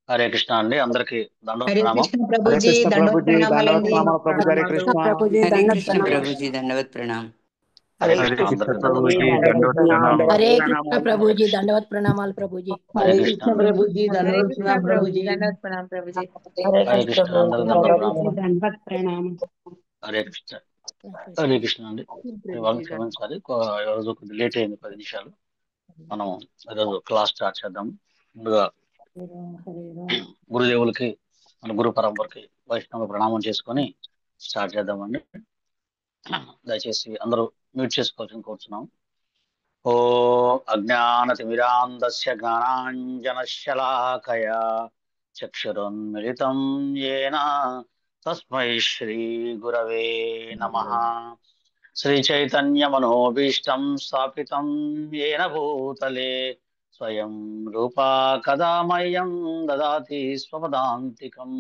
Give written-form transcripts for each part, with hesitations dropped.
హరే కృష్ణ అండి. అందరికి దండవత్ హరే ప్రణామం. కృష్ణ హరే ప్రభుజీ, కృష్ణ దండవత్ ప్రభుజీ, దండవత్ ప్రణామాలండి. ప్రణామాలు ప్రభుజీ. హరే కృష్ణ కృష్ణ. ప్రభుజీ హరే దండవత్ కృష్ణ ప్రణామం. ప్రభుజీ, దండవత్ ప్రణామ్. హరే హరే కృష్ణ. కృష్ణ అందరికి ప్రభుజీ, దండవత్ దండవత్ ప్రణామాలు. హరే హరే కృష్ణ ప్రభుజీ దండవత్ ప్రణామాలు ప్రభుజీ. హరే హరే కృష్ణ కృష్ణ అండి. ప్రభుజీ, హరే దండవత్ కృష్ణ ప్రణామం ప్రభుజీ, ప్రభుజీ. దండవత్ ప్రణామం ప్రభుజీ. హరే కృష్ణ. అందరికి దండవత్ ప్రభుజీ ప్రణామం. దండవత్ ప్రణామం. హరే కృష్ణ. హరే కృష్ణ అండి. ఇవాళ ప్రభుజీ దండవత్. క్షమించాలి, ఈరోజు కొద్దిగా లేట్ అయింది, 10 నిమిషాలు. మనం ఈరోజు క్లాస్ స్టార్ట్ చేద్దాం. ముందుగా గురుదేవులకి, మన గురు పరంపరకి వైష్ణవ ప్రణామం చేసుకొని స్టార్ట్ చేద్దామండి. దయచేసి అందరూ మ్యూట్ చేసుకోవాల్సింది కోరుతున్నాం. ఓ అజ్ఞానతిమిరాంధస్య జ్ఞానాంజనశలాకయా చక్షురున్మిళితం యేన తస్మై శ్రీ గురవే నమః. శ్రీచైతన్యమనోభీష్టం స్థాపితం యేన భూతలే స్వయం రూపా కదా మह्यं దదాతి స్వపదాంతికం.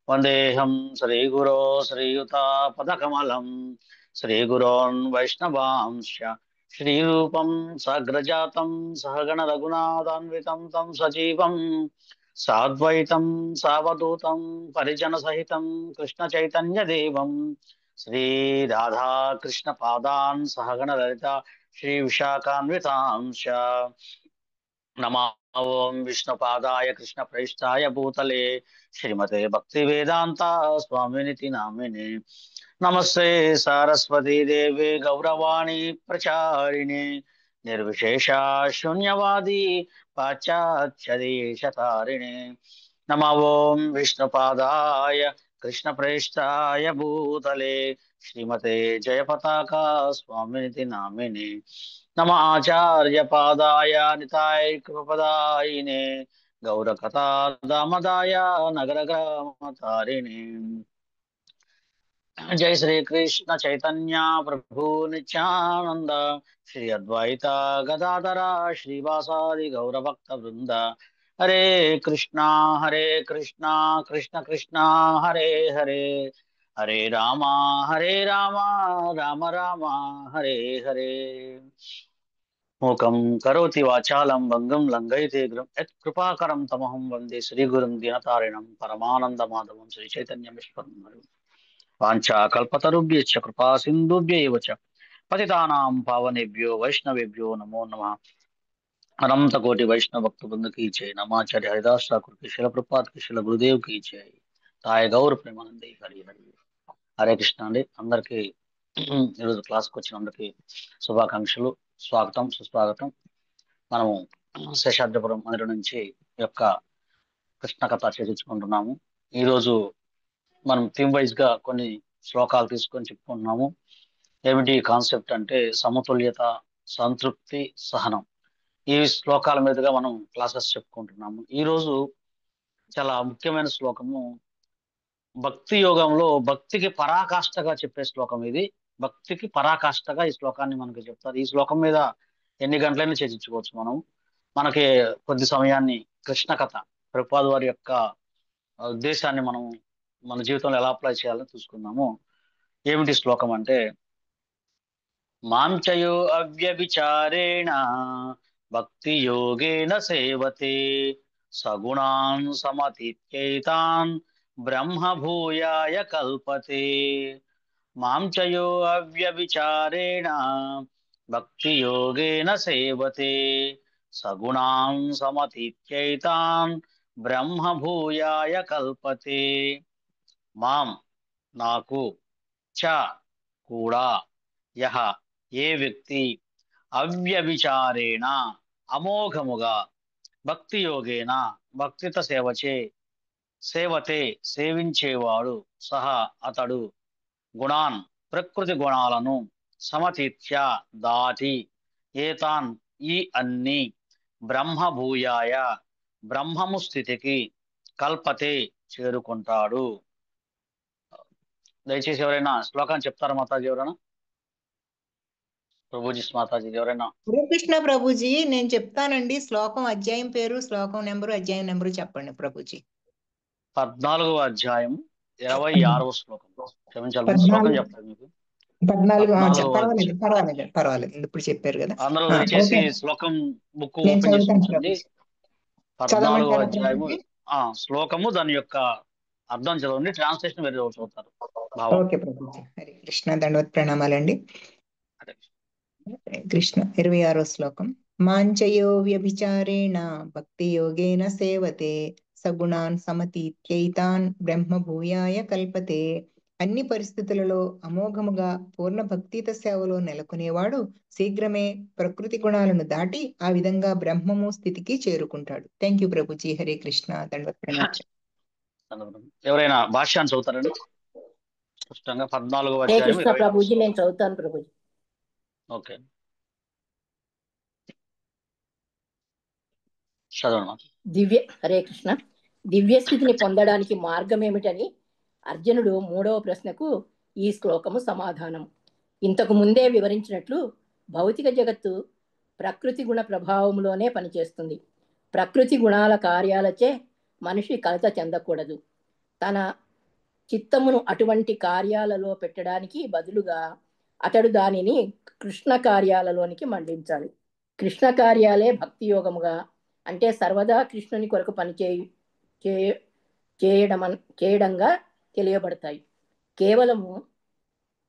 వందేహం శ్రీగురో శ్రీయుతాపదకమలం శ్రీగురోన్ వైష్ణవాంశ శ్రీరూపం సగ్రజాతం సహగణ రఘునాథాన్వితం తం సజీవం సాద్వైతం సావధూతం పరిజన సహితం కృష్ణ చైతన్య దేవం శ్రీ రాధా కృష్ణ పాదాన్ సహగణ లలిత శ్రీ విశాఖాన్వితాంశ. నమో ఓం విష్ణుపాదాయ కృష్ణ ప్రేష్టాయ భూతలే శ్రీమతే భక్తి వేదాంత స్వామినితి నామినే. నమస్తే సారస్వతీ దేవి గౌరవాణి ప్రచారిణి నిర్విశేష శూన్యవాది పాశ్చాత్యదేశతారిణి. నమో ఓం విష్ణుపాదాయ కృష్ణ ప్రేష్టాయ భూతలే శ్రీమతే జయపతాకా స్వామినితి నామినే. నమ ఆచార్య పాదాయ నితాయ కృపదాయినే గౌరకథా దామదాయ నగర గ్రామతారిణి. జై శ్రీ కృష్ణ చైతన్య ప్రభు నిత్యానంద శ్రీ అద్వైత గదాధర శ్రీవాసాది గౌరభక్త వృంద. హరే కృష్ణ కృష్ణ కృష్ణ హరే హరే హరే రామ రామ రామ హరే హరే. మూకం కరోతి వాచాలం భంగం లంఘయతే యత్ కృపాకరం తమహం వందే శ్రీగురుం దీనతారిణం పరమానంద మాధవం శ్రీ చైతన్యమేశ్వరం. వాంఛా కల్పతరుభ్యశ్చ కృపా సింధుభ్య ఏవ చ పతితానాం పావనేభ్యో వైష్ణవేభ్యో నమో నమః. అనంత కోటి వైష్ణవ భక్త బృంద కీ జై. నమాచార్య హరిదాస్ ఠాకూర్ కి, శిల ప్రభుపాద్ కి, శిల గురుదేవ్ కీ జై. తాయ గౌర ప్రేమానందే హరి హరి. హరే కృష్ణ అండి. అందరికి ఈరోజు క్లాస్కి వచ్చిన అందరికి శుభాకాంక్షలు, స్వాగతం సుస్వాగతం. మనము శేషాద్రిపురం మందిరం నుంచి ఈ యొక్క కృష్ణ కథ చర్చించుకుంటున్నాము. ఈరోజు మనం థీమ్ వైజ్ గా కొన్ని శ్లోకాలు తీసుకొని చెప్పుకుంటున్నాము. ఏమిటి కాన్సెప్ట్ అంటే సమతుల్యత, సంతృప్తి, సహనం. ఈ శ్లోకాల మీదుగా మనం క్లాసెస్ చెప్పుకుంటున్నాము. ఈరోజు చాలా ముఖ్యమైన శ్లోకము. భక్తి యోగంలో భక్తికి పరాకాష్ఠగా చెప్పే శ్లోకం ఇది. భక్తికి పరాకాష్ఠగా ఈ శ్లోకాన్ని మనకు చెప్తారు. ఈ శ్లోకం మీద ఎన్ని గంటలైనా చర్చించుకోవచ్చు మనం. మనకి కొద్ది సమయాన్ని కృష్ణ కథ, ప్రభుపాద వారి యొక్క ఉద్దేశాన్ని మనం మన జీవితంలో ఎలా అప్లై చేయాలని చూసుకుందాము. ఏమిటి శ్లోకం అంటే, మాంచయో అవ్యభిచారేణ భక్తి యోగేన సేవతే సగుణాన్ సమతిత్యైతాన్ బ్రహ్మ భూయాయ కల్పతే. మాంచయో అవ్యభిచారేణ భక్తి యోగేన సేవతే సగుణాన్ సమతిత్యైతాన్ బ్రహ్మ భూయాయ కల్పతే. మాం నాకు, చ కూడా, యహ ఏ వ్యక్తి, అవ్యభిచారేణ అమోఘముగా, భక్తి యోగేన భక్తిత సేవచే, సేవతే సేవించేవాడు, సహా అతడు, గుణాన్ ప్రకృతి గుణాలను, సమతీత్య దాటి, ఏతాన్ ఈ అన్ని, బ్రహ్మభూయాయ బ్రహ్మము స్థితికి, కల్పతే చేరుకుంటాడు. దయచేసి ఎవరైనా శ్లోకాన్ని చెప్తారా మాతాజీ? ఎవరైనా ప్రభుజీ, మాతాజీ ఎవరైనా? హరే కృష్ణ ప్రభుజీ, నేను చెప్తానండి. శ్లోకం అధ్యాయం పేరు, శ్లోకం నెంబరు, అధ్యాయం నెంబరు చెప్పండి ప్రభుజీ. 14వ అధ్యాయం 26వ శ్లోకం. క్షమించాలి, శ్లోకం చెప్తారు మీకు. 14 14వ పర్వాలేదు. ఇప్పుడు చెప్పారు కదా. అందరూ దయచేసి శ్లోకం బుక్ నేను ఓపెన్ చేసి చదువుతాను ఉంచండి. ప్రభుజీ. 14వ అధ్యాయము శ్లోకము దాని యొక్క అర్థం చదవండి, ట్రాన్స్లేషన్ వేరే ఎవరు చదువుతారు. భావం. ఓకే ప్రభుజీ. హరే కృష్ణ, దండవత్ ప్రణామాలండి. హరే హరే కృష్ణ. 26వ శ్లోకం. మాంచయో వ్యభిచారేణ భక్తి యోగేన సేవతే సగుణాన్ సమతీత్యైతాన్ బ్రహ్మ భూయాయ కల్పతే. అన్ని పరిస్థితులలో అమోఘముగా పూర్ణ భక్తిత సేవలో నెలకొనేవాడు శీఘ్రమే ప్రకృతి గుణాలను దాటి ఆ విధంగా బ్రహ్మము స్థితికి చేరుకుంటాడు. Thank you Prabhuji. హరే కృష్ణ, దండవత్ ప్రణామాలు. ఎవరైనా భాష్యాన్ని చదువుతారండి? స్పష్టంగా 14వ హరే అధ్యాయం కృష్ణ 26వ ప్రభుజీ, శ్లోకం. నేను చదువుతాను ప్రభుజీ. ఓకే, చదవండి. హరే కృష్ణ. దివ్య స్థితిని పొందడానికి మార్గం ఏమిటని అర్జునుడు 3వ ప్రశ్నకు ఈ శ్లోకము సమాధానం. ఇంతకు ముందే వివరించినట్లు భౌతిక జగత్తు ప్రకృతి గుణ ప్రభావంలోనే పనిచేస్తుంది. ప్రకృతి గుణాల కార్యాలచే మనిషి కలత చెందకూడదు. తన చిత్తమును అటువంటి కార్యాలలో పెట్టడానికి బదులుగా అతడు దానిని కృష్ణ కార్యాలలోనికి మళ్లించాలి. కృష్ణ కార్యాలే భక్తి యోగముగా, అంటే సర్వదా కృష్ణుని కొరకు పని చేయడంగా తెలియబడతాయి. కేవలము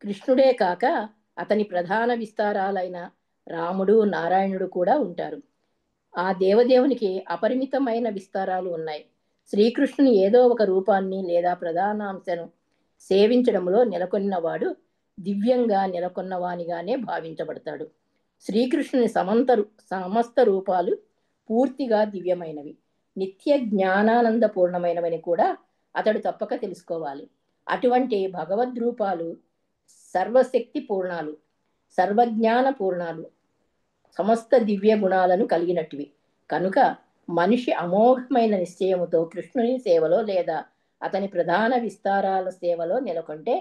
కృష్ణుడే కాక అతని ప్రధాన విస్తారాలైన రాముడు, నారాయణుడు కూడా ఉంటారు. ఆ దేవదేవునికి అపరిమితమైన విస్తారాలు ఉన్నాయి. శ్రీకృష్ణుని ఏదో ఒక రూపాన్ని లేదా ప్రధానాంశను సేవించడంలో నెలకొన్నవాడు దివ్యంగా నెలకొన్నవానిగానే భావించబడతాడు. శ్రీకృష్ణుని సమస్త రూపాలు పూర్తిగా దివ్యమైనవి, నిత్య జ్ఞానానందపూర్ణమైనవని కూడా అతడు తప్పక తెలుసుకోవాలి. అటువంటి భగవద్రూపాలు సర్వశక్తి పూర్ణాలు, సర్వజ్ఞాన పూర్ణాలు, సమస్త దివ్య గుణాలను కలిగినటివి. కనుక మనిషి అమోఘమైన నిశ్చయముతో కృష్ణుని సేవలో లేదా అతని ప్రధాన విస్తారాల సేవలో నెలకొంటే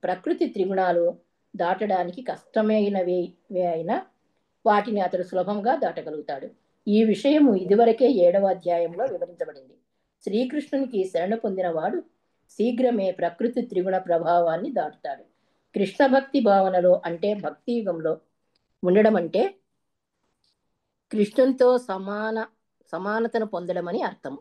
ప్రకృతి త్రిగుణాలు దాటడానికి కష్టమైనవి అయినా వాటిని అతడు సులభంగా దాటగలుగుతాడు. ఈ విషయము ఇదివరకే 7వ అధ్యాయంలో వివరించబడింది. శ్రీకృష్ణునికి శరణు పొందిన వాడు శీఘ్రమే ప్రకృతి త్రిగుణ ప్రభావాన్ని దాటుతాడు. కృష్ణ భక్తి భావనలో, అంటే భక్తి యుగంలో ఉండడం అంటే కృష్ణునితో సమానతను పొందడమని అర్థం.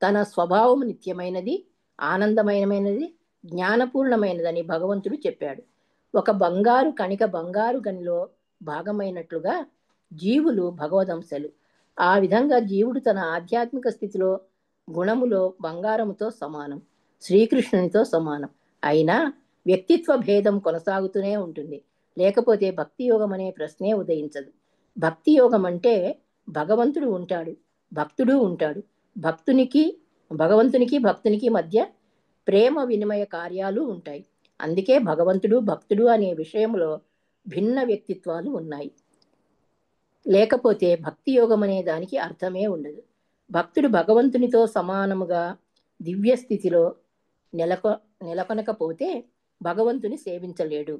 తన స్వభావం నిత్యమైనది, ఆనందమయమైనది, జ్ఞానపూర్ణమైనదని భగవంతుడు చెప్పాడు. ఒక బంగారు కణిక బంగారు గనిలో భాగమైనట్లుగా జీవులు భగవదంశలు. ఆ విధంగా జీవుడు తన ఆధ్యాత్మిక స్థితిలో గుణములో బంగారముతో సమానం, శ్రీకృష్ణునితో సమానం. అయినా వ్యక్తిత్వ భేదం కొనసాగుతూనే ఉంటుంది. లేకపోతే భక్తి యోగం అనే ప్రశ్నే ఉదయించదు. భక్తి యోగం అంటే భగవంతుడు ఉంటాడు, భక్తుడు ఉంటాడు. భగవంతునికి భక్తునికి మధ్య ప్రేమ వినిమయ కార్యాలు ఉంటాయి. అందుకే భగవంతుడు భక్తుడు అనే విషయంలో భిన్న వ్యక్తిత్వాలు ఉన్నాయి. లేకపోతే భక్తి యోగం అనే దానికి అర్థమే ఉండదు. భక్తుడు భగవంతునితో సమానముగా దివ్య స్థితిలో నెలకొనకపోతే భగవంతుని సేవించలేడు.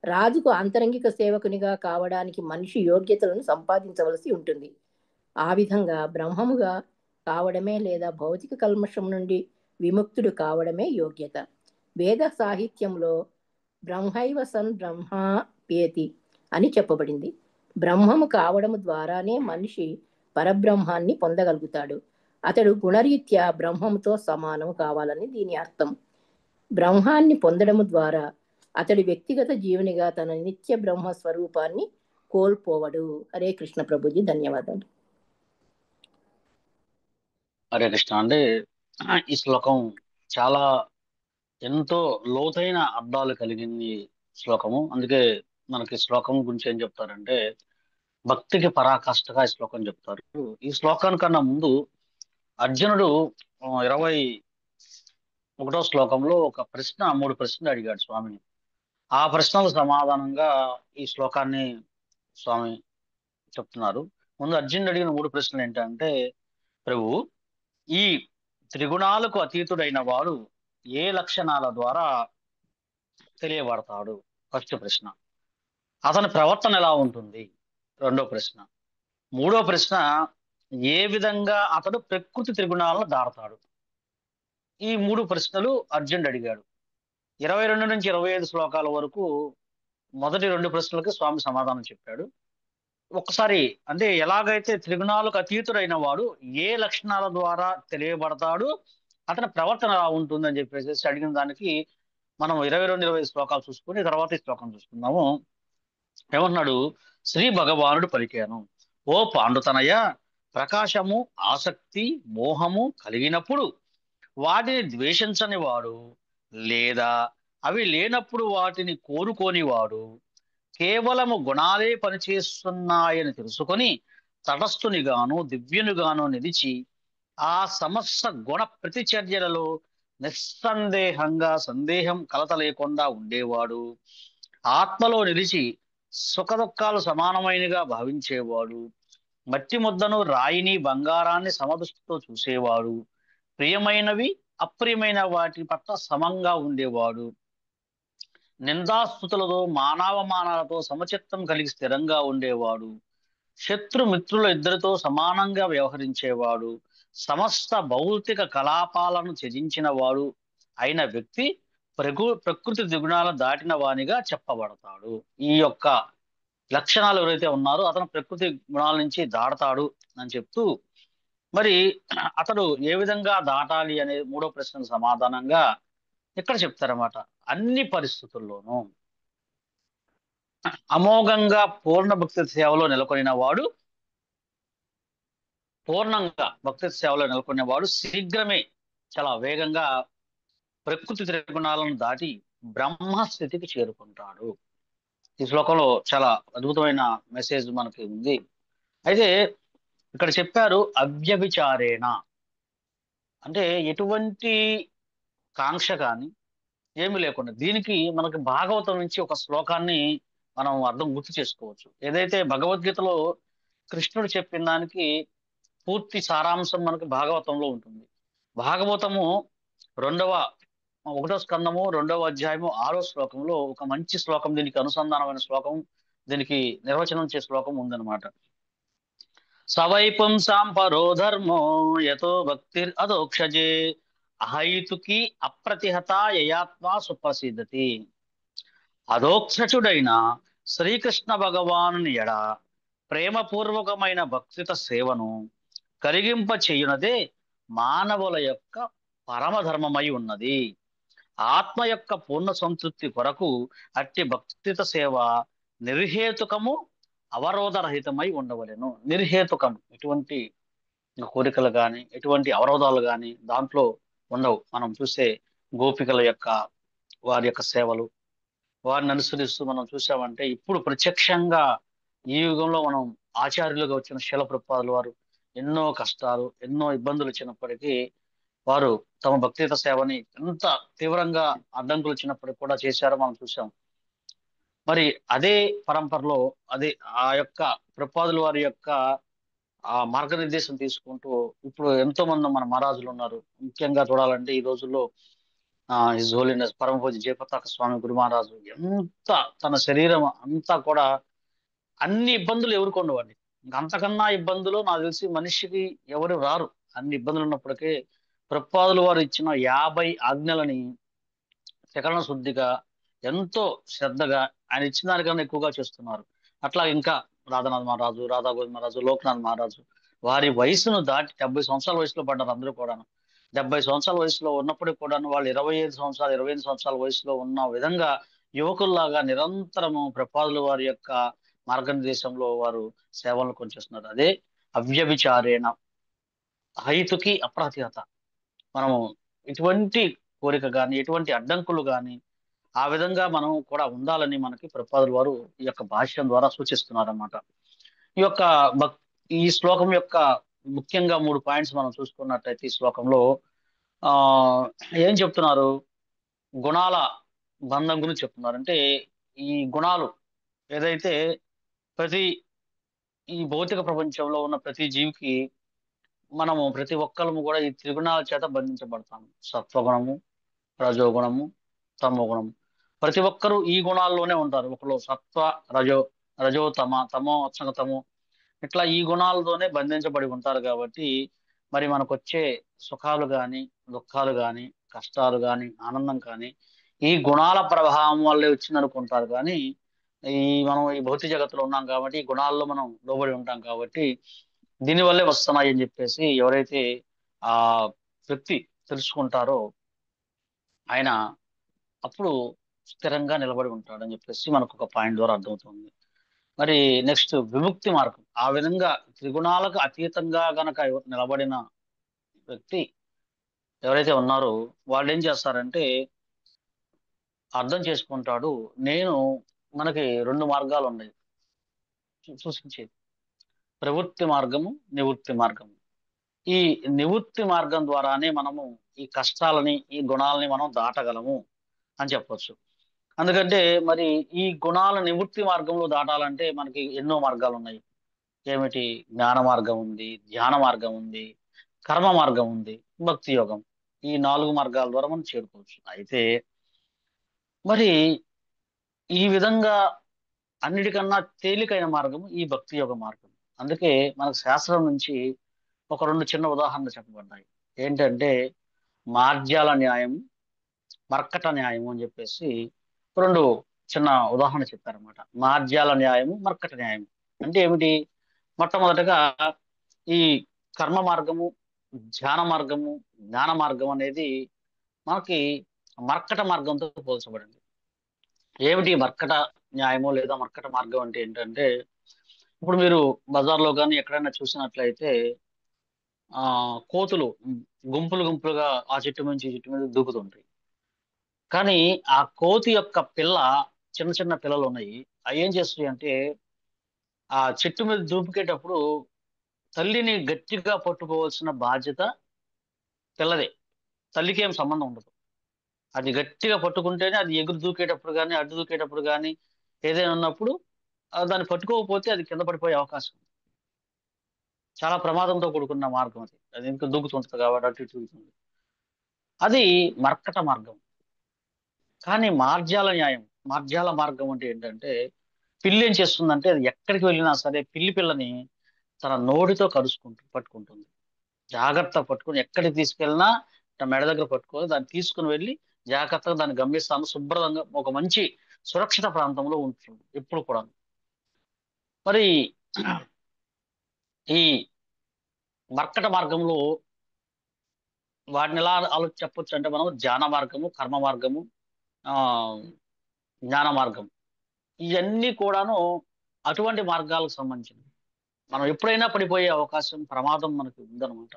రాజుకు ఆంతరంగిక సేవకునిగా కావడానికి మనిషి యోగ్యతలను సంపాదించవలసి ఉంటుంది. ఆ విధంగా బ్రహ్మముగా కావడమే లేదా భౌతిక కల్మషం నుండి విముక్తుడు కావడమే యోగ్యత. వేద సాహిత్యంలో బ్రహ్మైవ సన్ బ్రహ్మాప్యేతి అని చెప్పబడింది. బ్రహ్మము కావడము ద్వారానే మనిషి పరబ్రహ్మాన్ని పొందగలుగుతాడు. అతడు గుణరీత్యా బ్రహ్మముతో సమానం కావాలని దీని అర్థం. బ్రహ్మాన్ని పొందడము ద్వారా అతడి వ్యక్తిగత జీవునిగా తన నిత్య బ్రహ్మ స్వరూపాన్ని కోల్పోవడు. హరే కృష్ణ ప్రభుజీ, ధన్యవాదాలు. హరే కృష్ణ. అంటే ఈ శ్లోకం చాలా ఎంతో లోతైన అర్థాలు కలిగింది శ్లోకము. అందుకే మనకి శ్లోకం గురించి ఏం చెప్తారంటే భక్తికి పరాకాష్ఠగా ఈ శ్లోకం చెప్తారు. ఈ శ్లోకానికన్నా ముందు అర్జునుడు 21వ శ్లోకంలో ఒక ప్రశ్న, 3 ప్రశ్నలు అడిగాడు స్వామిని. ఆ ప్రశ్నలకు సమాధానంగా ఈ శ్లోకాన్ని స్వామి చెప్తున్నారు. ముందు అర్జునుడు అడిగిన 3 ప్రశ్నలు ఏంటంటే, ప్రభు, ఈ త్రిగుణాలకు అతీతుడైన వాడు ఏ లక్షణాల ద్వారా తెలియబడతాడు? ఫస్ట్ ప్రశ్న. అతని ప్రవర్తన ఎలా ఉంటుంది? రెండో ప్రశ్న. మూడో ప్రశ్న, ఏ విధంగా అతడు ప్రకృతి త్రిగుణాలను దాడతాడు? ఈ 3 ప్రశ్నలు అర్జునుడు అడిగాడు. 22 నుంచి 25 శ్లోకాల వరకు మొదటి 2 ప్రశ్నలకి స్వామి సమాధానం చెప్పాడు. ఒక్కసారి అంటే ఎలాగైతే త్రిగుణాలకు అతీతుడైన వాడు ఏ లక్షణాల ద్వారా తెలియబడతాడు, అతని ప్రవర్తన ఎలా ఉంటుందని చెప్పేసి అడిగిన దానికి మనం 22-25 శ్లోకాలు చూసుకుని తర్వాత ఈ శ్లోకం చూసుకుందాము. ఏమన్నాడు? శ్రీ భగవానుడు పలికాను, ఓ పాండుతనయ, ప్రకాశము, ఆసక్తి, మోహము కలిగినప్పుడు వాటిని ద్వేషించని వాడు, లేదా అవి లేనప్పుడు వాటిని కోరుకోనివాడు, కేవలము గుణాలే పనిచేస్తున్నాయని తెలుసుకొని తటస్థునిగాను దివ్యునిగాను నిలిచి ఆ సమస్త గుణ ప్రతిచర్యలలో నిస్సందేహంగా సందేహం కలత లేకుండా ఉండేవాడు, ఆత్మలో నిలిచి సుఖదుఖాలు సమానమైనగా భావించేవాడు, మట్టి ముద్దను రాయిని బంగారాన్ని సమదృష్టితో చూసేవాడు, ప్రియమైనవి అప్రియమైన వాటి పట్ల సమంగా ఉండేవాడు, నిందాస్తుతులతో మానవమానాలతో సమచిత్తం కలిగి స్థిరంగా ఉండేవాడు, శత్రు మిత్రుల ఇద్దరితో సమానంగా వ్యవహరించేవాడు, సమస్త భౌతిక కలాపాలను త్యజించిన వాడు అయిన వ్యక్తి ప్రకృతి దిగుణాలను దాటిన వానిగా చెప్పబడతాడు. ఈ యొక్క లక్షణాలు ఎవరైతే ఉన్నారో అతను ప్రకృతి గుణాల నుంచి దాడతాడు అని చెప్తూ, మరి అతడు ఏ విధంగా దాటాలి అనే మూడో ప్రశ్నకు సమాధానంగా ఇక్కడ చెప్తారన్నమాట. అన్ని పరిస్థితుల్లోనూ అమోఘంగా పూర్ణ భక్తి సేవలో నెలకొనిన వాడు, పూర్ణంగా భక్తి సేవలో నెలకొనే వాడు శీఘ్రమే చాలా వేగంగా ప్రకృతి త్రిగుణాలను దాటి బ్రహ్మస్థితికి చేరుకుంటాడు. ఈ శ్లోకంలో చాలా అద్భుతమైన మెసేజ్ మనకి ఉంది. అయితే ఇక్కడ చెప్పారు అవ్యభిచారేణ అంటే ఎటువంటి కాంక్ష కానీ ఏమి లేకుండా. దీనికి మనకి భాగవతం నుంచి ఒక శ్లోకాన్ని మనం అర్థం గుర్తు చేసుకోవచ్చు. ఏదైతే భగవద్గీతలో కృష్ణుడు చెప్పిన దానికి పూర్తి సారాంశం మనకి భాగవతంలో ఉంటుంది. భాగవతము 1వ స్కందము 2వ అధ్యాయము 6వ శ్లోకంలో ఒక మంచి శ్లోకం, దీనికి అనుసంధానమైన శ్లోకం, దీనికి నిర్వచనం చే శ్లోకం ఉందన్నమాట. సవైపుంసాం పరో ధర్మో యతో భక్తిర్ అదోక్షజే అహైతుకి అప్రతిహత యయాత్మా సుప్రసిద్ధతి. అదోక్షచుడైన శ్రీకృష్ణ భగవానుని ఎడ ప్రేమపూర్వకమైన భక్తిత సేవను కలిగింప చేయునదే మానవుల యొక్క పరమధర్మమై ఉన్నది. ఆత్మ యొక్క పూర్ణ సంతృప్తి కొరకు అట్టి భక్తిత సేవ నిర్హేతుకము అవరోధరహితమై ఉండవలెను. నిర్హేతుకము, ఎటువంటి కోరికలు కానీ ఎటువంటి అవరోధాలు కానీ దాంట్లో ఉండవు. మనం చూసే గోపికల యొక్క వారి యొక్క సేవలు, వారిని అనుసరిస్తూ మనం చూసామంటే ఇప్పుడు ప్రత్యక్షంగా ఈ యుగంలో మనం ఆచార్యులుగా వచ్చిన శీల ప్రభుపాదుల వారు ఎన్నో కష్టాలు ఎన్నో ఇబ్బందులు వచ్చినప్పటికీ వారు తమ భక్తియుత సేవని ఎంత తీవ్రంగా అడ్డంకులు వచ్చినప్పటికీ కూడా చేశారో మనం చూసాం. మరి అదే పరంపరలో అదే ఆ యొక్క ప్రభుపాదుల వారి యొక్క ఆ మార్గనిర్దేశం తీసుకుంటూ ఇప్పుడు ఎంతో మంది మన మహారాజులు ఉన్నారు. ముఖ్యంగా చూడాలంటే ఈ రోజుల్లో హిజ్ హోలీనెస్ పరమపూజ్య జయపతాక స్వామి గురు మహారాజు ఎంత తన శరీరం అంతా కూడా అన్ని ఇబ్బందులు ఎదుర్కొండవండి. అంతకన్నా ఇబ్బందులు నాకు తెలిసి మనిషికి ఎవరు రారు. అన్ని ఇబ్బందులు ఉన్నప్పటికీ ప్రభుపాదుల వారు ఇచ్చిన 50 ఆజ్ఞలని శకలన శుద్ధిగా ఎంతో శ్రద్ధగా ఆయన ఇచ్చిన దానికన్నా ఎక్కువగా చేస్తున్నారు. అట్లా ఇంకా రాధానాథ్ మహారాజు, రాధా గోవింద్ మహారాజు, లోక్నాథ్ మహారాజు వారి వయసును దాటి 70 సంవత్సరాల వయసులో పడ్డారు అందరూ కూడాను. 70 సంవత్సరాల వయసులో ఉన్నప్పటికీ కూడాను వాళ్ళు 25 సంవత్సరాల వయసులో ఉన్న విధంగా యువకుల్లాగా నిరంతరము ప్రభుపాదుల వారి యొక్క మార్గనిర్దేశంలో వారు సేవలను కొనిచేస్తున్నారు. అదే అవ్యభిచారేణ హైతుకి అప్రతిహత. మనము ఎటువంటి కోరిక కానీ ఎటువంటి అడ్డంకులు కానీ ఆ విధంగా మనం కూడా ఉండాలని మనకి ప్రభుపాదుల వారు ఈ యొక్క భాష్యం ద్వారా సూచిస్తున్నారు అన్నమాట. ఈ యొక్క ఈ శ్లోకం యొక్క ముఖ్యంగా 3 పాయింట్స్ మనం చూసుకున్నట్టయితే ఈ శ్లోకంలో ఆ ఏం చెప్తున్నారు? గుణాల బంధం గురించి చెప్తున్నారు. అంటే ఈ గుణాలు ఏదైతే ఈ భౌతిక ప్రపంచంలో ఉన్న ప్రతి జీవికి మనము ప్రతి ఒక్కరము కూడా ఈ త్రిగుణాల చేత బంధించబడతాము. సత్వగుణము, రజోగుణము, తమోగుణము. ప్రతి ఒక్కరూ ఈ గుణాల్లోనే ఉంటారు. ఒకరు సత్వ, రజో తమో అత్సంగతము, ఇట్లా ఈ గుణాలతోనే బంధించబడి ఉంటారు. కాబట్టి మరి మనకు వచ్చే సుఖాలు కానీ దుఃఖాలు కానీ కష్టాలు కానీ ఆనందం కానీ ఈ గుణాల ప్రభావం వల్లే వచ్చింది అనుకుంటారు. కానీ ఈ మనం ఈ భౌతిక జగత్తులో ఉన్నాం కాబట్టి ఈ గుణాల్లో మనం లోబడి ఉంటాం కాబట్టి దీనివల్లే వస్తున్నాయి అని చెప్పేసి ఎవరైతే ఆ వ్యక్తి తెలుసుకుంటారో ఆయన అప్పుడు స్థిరంగా నిలబడి ఉంటాడని చెప్పేసి మనకు ఒక పాయింట్ ద్వారా అర్థమవుతుంది. మరి నెక్స్ట్ విముక్తి మార్గం. ఆ విధంగా త్రిగుణాలకు అతీతంగా గనక నిలబడిన వ్యక్తి ఎవరైతే ఉన్నారో వాళ్ళు ఏం చేస్తారంటే అర్థం చేసుకుంటాడు. నేను మనకి రెండు మార్గాలు ఉన్నాయి సూచించేది, ప్రవృత్తి మార్గము, నివృత్తి మార్గము. ఈ నివృత్తి మార్గం ద్వారానే మనము ఈ కష్టాలని ఈ గుణాలని మనం దాటగలము అని చెప్పొచ్చు. ఎందుకంటే మరి ఈ గుణాల నివృత్తి మార్గంలో దాటాలంటే మనకి ఎన్నో మార్గాలు ఉన్నాయి. ఏమిటి? జ్ఞాన మార్గం ఉంది, ధ్యాన మార్గం ఉంది, కర్మ మార్గం ఉంది, భక్తి యోగం. ఈ 4 మార్గాల ద్వారా మనం చేరుకోవచ్చు. అయితే మరి ఈ విధంగా అన్నిటికన్నా తేలికైన మార్గం ఈ భక్తి యోగ మార్గం. అందుకే మనకు శాస్త్రం నుంచి ఒక రెండు చిన్న ఉదాహరణలు చెప్పబడ్డాయి. ఏంటంటే మార్జాల న్యాయం, మర్కట న్యాయం అని చెప్పేసి రెండు చిన్న ఉదాహరణ చెప్పారన్నమాట. మార్జాల న్యాయము, మర్కట న్యాయం అంటే ఏమిటి? మొట్టమొదటగా ఈ కర్మ మార్గము, ధ్యాన మార్గము, జ్ఞాన మార్గం అనేది మనకి మర్కట మార్గంతో పోల్చబడింది. ఏమిటి మర్కట న్యాయము లేదా మర్కట మార్గం అంటే ఏంటంటే, ఇప్పుడు మీరు బజార్లో కానీ ఎక్కడైనా చూసినట్లయితే కోతులు గుంపులు గుంపులుగా ఆ చెట్టు నుంచి ఈ చెట్టు మీద దూకుతుంటాయి. కానీ ఆ కోతి యొక్క పిల్ల, చిన్న చిన్న పిల్లలు ఉన్నాయి, అవి ఏం చేస్తాయి అంటే ఆ చెట్టు మీద దూకేటప్పుడు తల్లిని గట్టిగా పట్టుకోవాల్సిన బాధ్యత పిల్లదే. తల్లికి ఏం సంబంధం ఉండదు. అది గట్టిగా పట్టుకుంటేనే అది ఎగురు దూకేటప్పుడు కానీ అడ్డు దూకేటప్పుడు కానీ ఏదైనా ఉన్నప్పుడు దాన్ని పట్టుకోకపోతే అది కింద పడిపోయే అవకాశం ఉంది. చాలా ప్రమాదంతో కూడుకున్న మార్గం అది. అది ఇంకా దూకుతుంటుంది కాబట్టి అటు ఇటు దూకుతుంది. అది మర్కట మార్గం. కానీ మార్జాల న్యాయం, మార్జాల మార్గం అంటే ఏంటంటే పిల్లి ఏం చేస్తుందంటే అది ఎక్కడికి వెళ్ళినా సరే పిల్లి పిల్లని తన నోటితో పట్టుకుంటుంది. జాగ్రత్త పట్టుకుని ఎక్కడికి తీసుకెళ్ళినా తన మెడ దగ్గర పట్టుకొని దాన్ని తీసుకుని వెళ్ళి జాగ్రత్తగా దాన్ని గమ్యస్థానం శుభ్రంగా ఒక మంచి సురక్షిత ప్రాంతంలో ఉంటుంది ఎప్పుడు కూడా. మరి ఈ మర్కట మార్గంలో వాటిని ఎలా చెప్పొచ్చు అంటే మనం ధ్యాన మార్గము, కర్మ మార్గము, ఆ జ్ఞాన మార్గం, ఇవన్నీ కూడాను అటువంటి మార్గాలకు సంబంధించినవి. మనం ఎప్పుడైనా పడిపోయే అవకాశం, ప్రమాదం మనకి ఉందన్నమాట.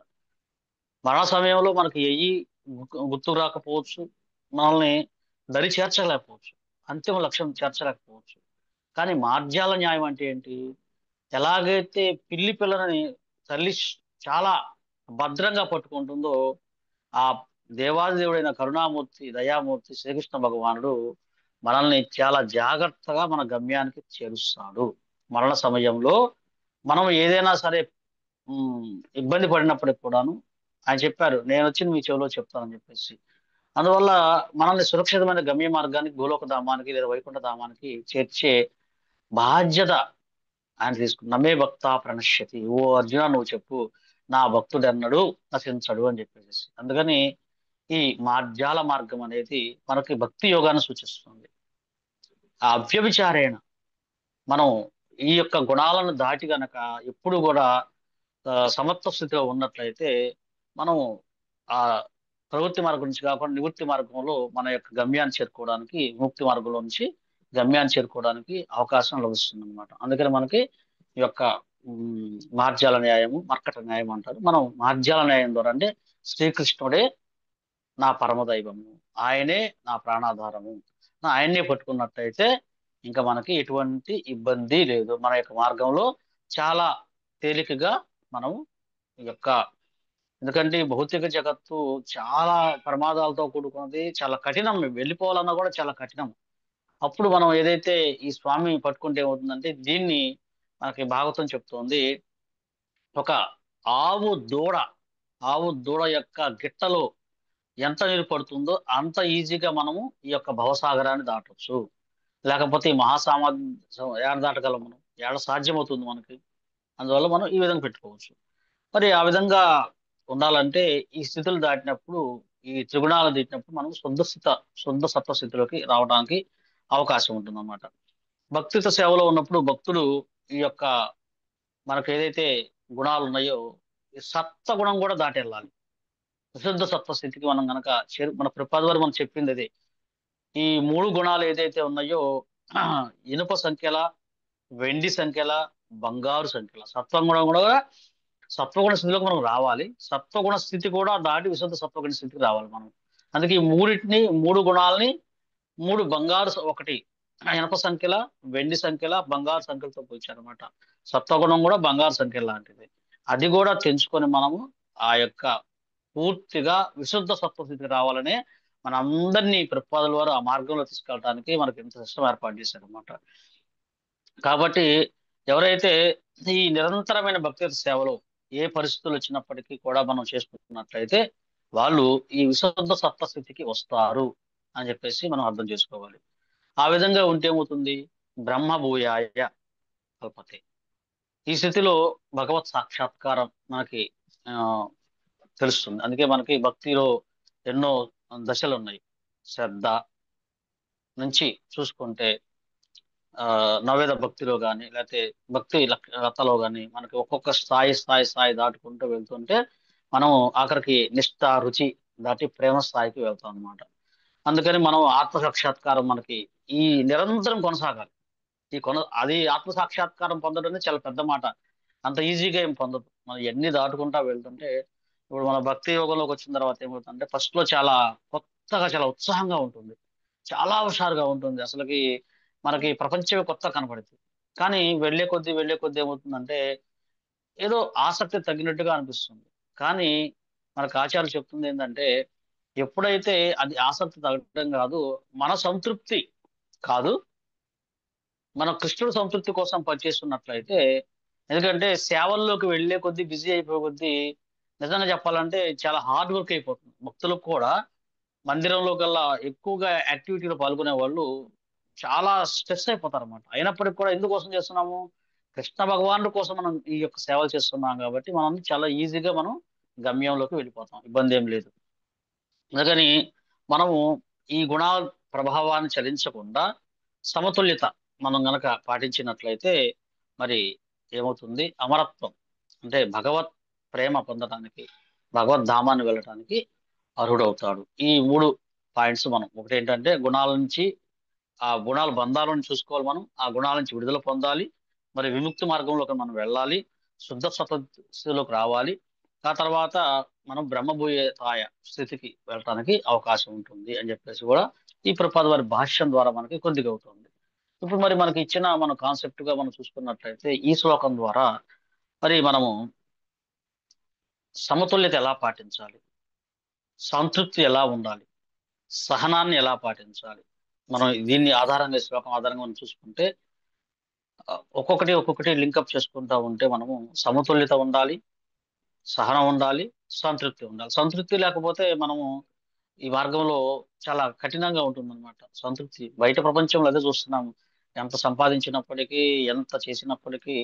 మరణ సమయంలో మనకి ఏయి గుర్తుకు రాకపోవచ్చు, మనల్ని దరి చేర్చలేకపోవచ్చు, అంతిమ లక్ష్యం చేర్చలేకపోవచ్చు. కానీ మార్జాల న్యాయం అంటే ఏంటి? ఎలాగైతే పిల్లి పిల్లని తల్లి చాలా భద్రంగా పట్టుకుంటుందో ఆ దేవాది దేవుడైన కరుణామూర్తి, దయామూర్తి శ్రీకృష్ణ భగవానుడు మనల్ని చాలా జాగ్రత్తగా మన గమ్యానికి చేరుస్తాడు. మరణ సమయంలో మనం ఏదైనా సరే ఇబ్బంది పడినప్పటికి కూడాను ఆయన చెప్పారు, నేను వచ్చి మీ చెవిలో చెప్తానని చెప్పేసి. అందువల్ల మనల్ని సురక్షితమైన గమ్య మార్గానికి, గోలోక ధామానికి లేదా వైకుంఠ ధామానికి చేర్చే బాధ్యత ఆయన తీసుకుని నమ్మే భక్త ప్రణశ్యతి. ఓ అర్జున నువ్వు చెప్పు, నా భక్తుడు అన్నడు నశించడు అని చెప్పేసి. అందుకని ఈ మార్జాల మార్గం అనేది మనకి భక్తి యోగాన్ని సూచిస్తుంది. ఆ అవ్యభిచారేణ మనం ఈ యొక్క గుణాలను దాటి గనక ఎప్పుడు కూడా సమత్వ స్థితిలో ఉన్నట్లయితే మనం ఆ ప్రవృత్తి మార్గం నుంచి కాకుండా నివృత్తి మార్గంలో మన యొక్క గమ్యాన్ని చేరుకోవడానికి, ముక్తి మార్గంలో నుంచి గమ్యాన్ని చేరుకోవడానికి అవకాశం లభిస్తుంది అనమాట. అందుకని మనకి ఈ యొక్క మార్జాల న్యాయము, మర్కట న్యాయం అంటారు. మనం మార్జాల న్యాయం ద్వారా అంటే శ్రీకృష్ణుడే నా పరమదైవము, ఆయనే నా ప్రాణాధారము, ఆయన్నే పట్టుకున్నట్టయితే ఇంకా మనకి ఎటువంటి ఇబ్బంది లేదు. మన యొక్క మార్గంలో చాలా తేలికగా మనము ఈ యొక్క, ఎందుకంటే ఈ భౌతిక జగత్తు చాలా ప్రమాదాలతో కూడుకున్నది, చాలా కఠినం. వెళ్ళిపోవాలన్నా కూడా చాలా కఠినం. అప్పుడు మనం ఏదైతే ఈ స్వామి పట్టుకుంటే ఏమవుతుందంటే, దీన్ని మనకి భాగవతం చెప్తోంది, ఒక ఆవు దూడ, ఆవు దూడ యొక్క గిట్టలో ఎంత నీరు పడుతుందో అంత ఈజీగా మనము ఈ యొక్క భవసాగరాన్ని దాటొచ్చు. లేకపోతే ఈ ఏడ దాటగలం మనం, ఏడ సాధ్యమవుతుంది మనకి. అందువల్ల మనం ఈ విధంగా పెట్టుకోవచ్చు. మరి ఆ విధంగా ఉండాలంటే ఈ స్థితులు దాటినప్పుడు, ఈ త్రిగుణాలు దాటినప్పుడు మనం శుద్ధ సత్వ స్థితిలోకి రావడానికి అవకాశం ఉంటుంది అన్నమాట. భక్తియుత సేవలో ఉన్నప్పుడు భక్తుడు ఈ యొక్క మనకు ఏదైతే గుణాలు ఉన్నాయో ఈ సత్వ గుణం కూడా దాటి వెళ్ళాలి. విశుద్ధ సత్వ స్థితికి మనం గనక మన ప్రపాద వారు మనం చెప్పింది అదే. ఈ 3 గుణాలు ఏదైతే ఉన్నాయో ఇనుప సంఖ్యల, వెండి సంఖ్యల, బంగారు సంఖ్యల సత్వం గుణం కూడా సత్వగుణ స్థితిలోకి మనం రావాలి. సత్వగుణ స్థితి కూడా దాటి విశుద్ధ సత్వగుణ స్థితికి రావాలి మనం. అందుకే ఈ మూడింటిని, 3 గుణాలని 3 బంగారు ఒకటి ఇనప సంఖ్యల, వెండి సంఖ్యల, బంగారు సంఖ్యలతో పోల్చారనమాట. సత్వగుణం కూడా బంగారు సంఖ్య లాంటిది. అది కూడా తెంచుకొని మనము ఆ యొక్క పూర్తిగా విశుద్ధ సత్వస్థితికి రావాలనే మన అందరినీ ప్రతిపాదల వారు ఆ మార్గంలో తీసుకెళ్ళడానికి మనకి ఇంత సిస్టమ్ ఏర్పాటు చేశారనమాట. కాబట్టి ఎవరైతే ఈ నిరంతరమైన భక్తి సేవలో ఏ పరిస్థితులు వచ్చినప్పటికీ కూడా మనం చేసుకుంటున్నట్లయితే వాళ్ళు ఈ విశుద్ధ సత్వస్థితికి వస్తారు అని చెప్పేసి మనం అర్థం చేసుకోవాలి. ఆ విధంగా ఉంటే ఏమవుతుంది? బ్రహ్మభూయాయ కల్పతే. ఈ స్థితిలో భగవత్ సాక్షాత్కారం మనకి ఆ తెలుస్తుంది. అందుకే మనకి భక్తిలో ఎన్నో దశలు ఉన్నాయి. శ్రద్ధ నుంచి చూసుకుంటే నవేద భక్తిలో కానీ లేకపోతే భక్తి లతలో కానీ మనకి ఒక్కొక్క స్థాయి దాటుకుంటూ వెళ్తుంటే మనం ఆఖరికి నిష్ఠ రుచి దాటి ప్రేమ స్థాయికి వెళ్తాం అనమాట. అందుకని మనం ఆత్మ సాక్షాత్కారం మనకి ఈ నిరంతరం కొనసాగాలి. అది ఆత్మ సాక్షాత్కారం పొందడం అనేది చాలా పెద్ద మాట. అంత ఈజీగా ఏం పొందదు. మనం ఎన్ని దాటుకుంటా వెళ్తుంటే ఇప్పుడు మన భక్తి యోగంలోకి వచ్చిన తర్వాత ఏమవుతుందంటే ఫస్ట్ లో చాలా కొత్తగా చాలా ఉత్సాహంగా ఉంటుంది, చాలా హుషారుగా ఉంటుంది. అసలుకి మనకి ప్రపంచమే కొత్త కనపడుతుంది. కానీ వెళ్ళే కొద్దీ ఏమవుతుందంటే ఏదో ఆసక్తి తగ్గినట్టుగా అనిపిస్తుంది. కానీ మనకు ఆచార్యులు చెప్తుంది ఏంటంటే ఎప్పుడైతే అది ఆసక్తి తగ్గడం కాదు, మన సంతృప్తి కాదు, మనం కృష్ణుడు సంతృప్తి కోసం పనిచేస్తున్నట్లయితే, ఎందుకంటే సేవల్లోకి వెళ్లే కొద్దీ బిజీ అయిపోయే కొద్దీ నిజంగా చెప్పాలంటే చాలా హార్డ్ వర్క్ అయిపోతుంది. భక్తులకు కూడా మందిరంలో కల్లా ఎక్కువగా యాక్టివిటీలో పాల్గొనే వాళ్ళు చాలా స్ట్రెస్ అయిపోతారు అనమాట. అయినప్పటికీ కూడా ఎందుకోసం చేస్తున్నాము? కృష్ణ భగవానుడి కోసం మనం ఈ యొక్క సేవలు చేస్తున్నాం కాబట్టి మనం చాలా ఈజీగా మనం గమ్యంలోకి వెళ్ళిపోతాం, ఇబ్బంది ఏం లేదు. అందుకని మనము ఈ గుణాల ప్రభావాన్ని చలించకుండా సమతుల్యత మనం గనక పాటించినట్లయితే మరి ఏమవుతుంది? అమరత్వం అంటే భగవత్ ప్రేమ పొందడానికి, భగవద్ ధామాన్ని వెళ్ళడానికి అర్హుడవుతాడు. ఈ 3 పాయింట్స్ మనం ఒకటి ఏంటంటే గుణాల నుంచి ఆ గుణాల బంధాలను చూసుకోవాలి, మనం ఆ గుణాల నుంచి విడుదల పొందాలి, మరి విముక్తి మార్గంలోకి మనం వెళ్ళాలి, శుద్ధ సతస్థితిలోకి రావాలి. ఆ తర్వాత మనం బ్రహ్మభూయతాయ స్థితికి వెళ్ళడానికి అవకాశం ఉంటుంది అని చెప్పేసి కూడా ఈ ప్రపాద వారి భాష్యం ద్వారా మనకి కొద్దిగా అవుతుంది. ఇప్పుడు మరి మనకి ఇచ్చిన మన కాన్సెప్ట్ గా మనం చూసుకున్నట్లయితే ఈ శ్లోకం ద్వారా మరి మనము సమతుల్యత ఎలా పాటించాలి, సంతృప్తి ఎలా ఉండాలి, సహనాన్ని ఎలా పాటించాలి, మనం దీన్ని ఆధారంగా శ్లోకం ఆధారంగా మనం చూసుకుంటే ఒక్కొక్కటి లింకప్ చేసుకుంటా ఉంటే మనము సమతుల్యత ఉండాలి, సహనం ఉండాలి, సంతృప్తి ఉండాలి. సంతృప్తి లేకపోతే మనము ఈ మార్గంలో చాలా కఠినంగా ఉంటుంది అనమాట. సంతృప్తి బయట ప్రపంచంలో అదే చూస్తున్నాము. ఎంత సంపాదించినప్పటికీ, ఎంత చేసినప్పటికీ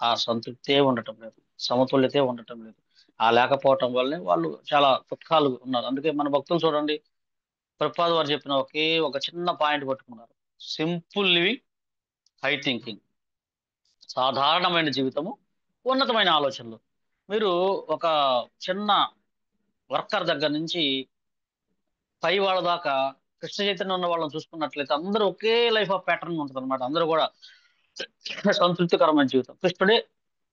ఆ సంతృప్తే ఉండటం లేదు, సమతుల్యతే ఉండటం లేదు. ఆ లేకపోవటం వల్లే వాళ్ళు చాలా దుఃఖాలు ఉన్నారు. అందుకే మన భక్తులు చూడండి, ప్రభుపాద వారు చెప్పిన ఒక చిన్న పాయింట్ పట్టుకున్నారు. Simple living, high thinking. సాధారణమైన జీవితము, ఉన్నతమైన ఆలోచనలు. మీరు ఒక చిన్న వర్కర్ దగ్గర నుంచి పై వాళ్ళ దాకా కృష్ణ చైతన్యం ఉన్న వాళ్ళని చూసుకున్నట్లయితే అందరూ ఒకే లైఫ్ ఆఫ్ ప్యాటర్న్ ఉంటుంది అనమాట. అందరూ కూడా సంతృప్తికరమైన జీవితం. కృష్ణుడే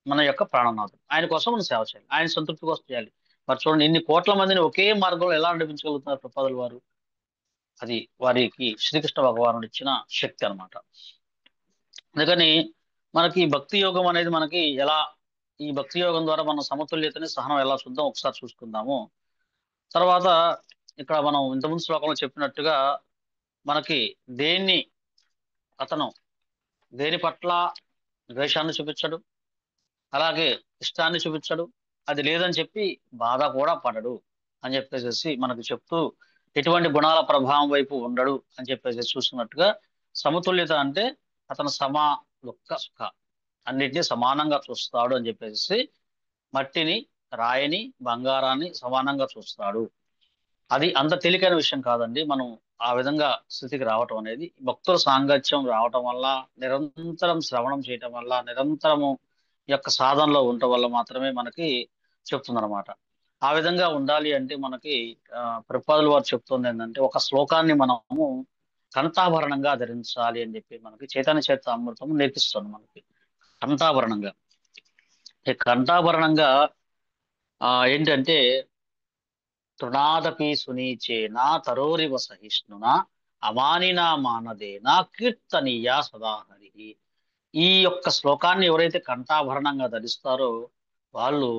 మన యొక్క ప్రాణనాథుడు. ఆయన కోసం మనం సేవ చేయాలి, ఆయన సంతృప్తి కోసం చేయాలి. మరి చూడండి ఇన్ని కోట్ల మందిని ఒకే మార్గంలో ఎలా నడిపించగలుగుతున్నారు ప్రపాదుల వారు. అది వారికి శ్రీకృష్ణ భగవానుడు ఇచ్చిన శక్తి అన్నమాట. అందుకని మనకి భక్తి యోగం అనేది మనకి ఎలా, ఈ భక్తి యోగం ద్వారా మనం సమతుల్యతని సహనం ఎలా చూద్దాం ఒకసారి చూసుకుందాము. తర్వాత ఇక్కడ మనం ఇంతకుముందు శ్లోకంలో చెప్పినట్టుగా మనకి దేని పట్ల ద్వేషాన్ని చూపించడు, అలాగే ఇష్టాన్ని చూపించడు, అది లేదని చెప్పి బాధ కూడా పడడు అని చెప్పేసి మనకు చెప్తూ ఎటువంటి గుణాల ప్రభావం వైపు ఉండడు అని చెప్పేసి చూస్తున్నట్టుగా సమతుల్యత అంటే అతను దుఃఖ సుఖ అన్నిటినీ సమానంగా చూస్తాడు అని చెప్పేసి మట్టిని, రాయిని, బంగారాన్ని సమానంగా చూస్తాడు. అది అంత తేలికైన విషయం కాదండి. మనం ఆ విధంగా స్థితికి రావటం అనేది భక్తుల సాంగత్యం రావటం వల్ల, నిరంతరం శ్రవణం చేయటం వల్ల, నిరంతరము ఈ యొక్క సాధనలో ఉండటం వల్ల మాత్రమే మనకి చెప్తుందన్నమాట. ఆ విధంగా ఉండాలి అంటే మనకి ప్రభుపాదుల వారు చెప్తుంది ఏంటంటే, ఒక శ్లోకాన్ని మనము కంఠాభరణంగా ధరించాలి అని చెప్పి మనకి చైతన్య చరితామృతం నేర్పిస్తుంది మనకి. కంఠాభరణంగా, ఈ కంఠాభరణంగా ఏంటంటే, తృణాదపి సునీచేనా తరోరివ సహిష్ణునా అమానినా మానదేనా కీర్తనీయ సదాహరి. ఈ యొక్క శ్లోకాన్ని ఎవరైతే కంఠాభరణంగా ధరిస్తారో వాళ్ళు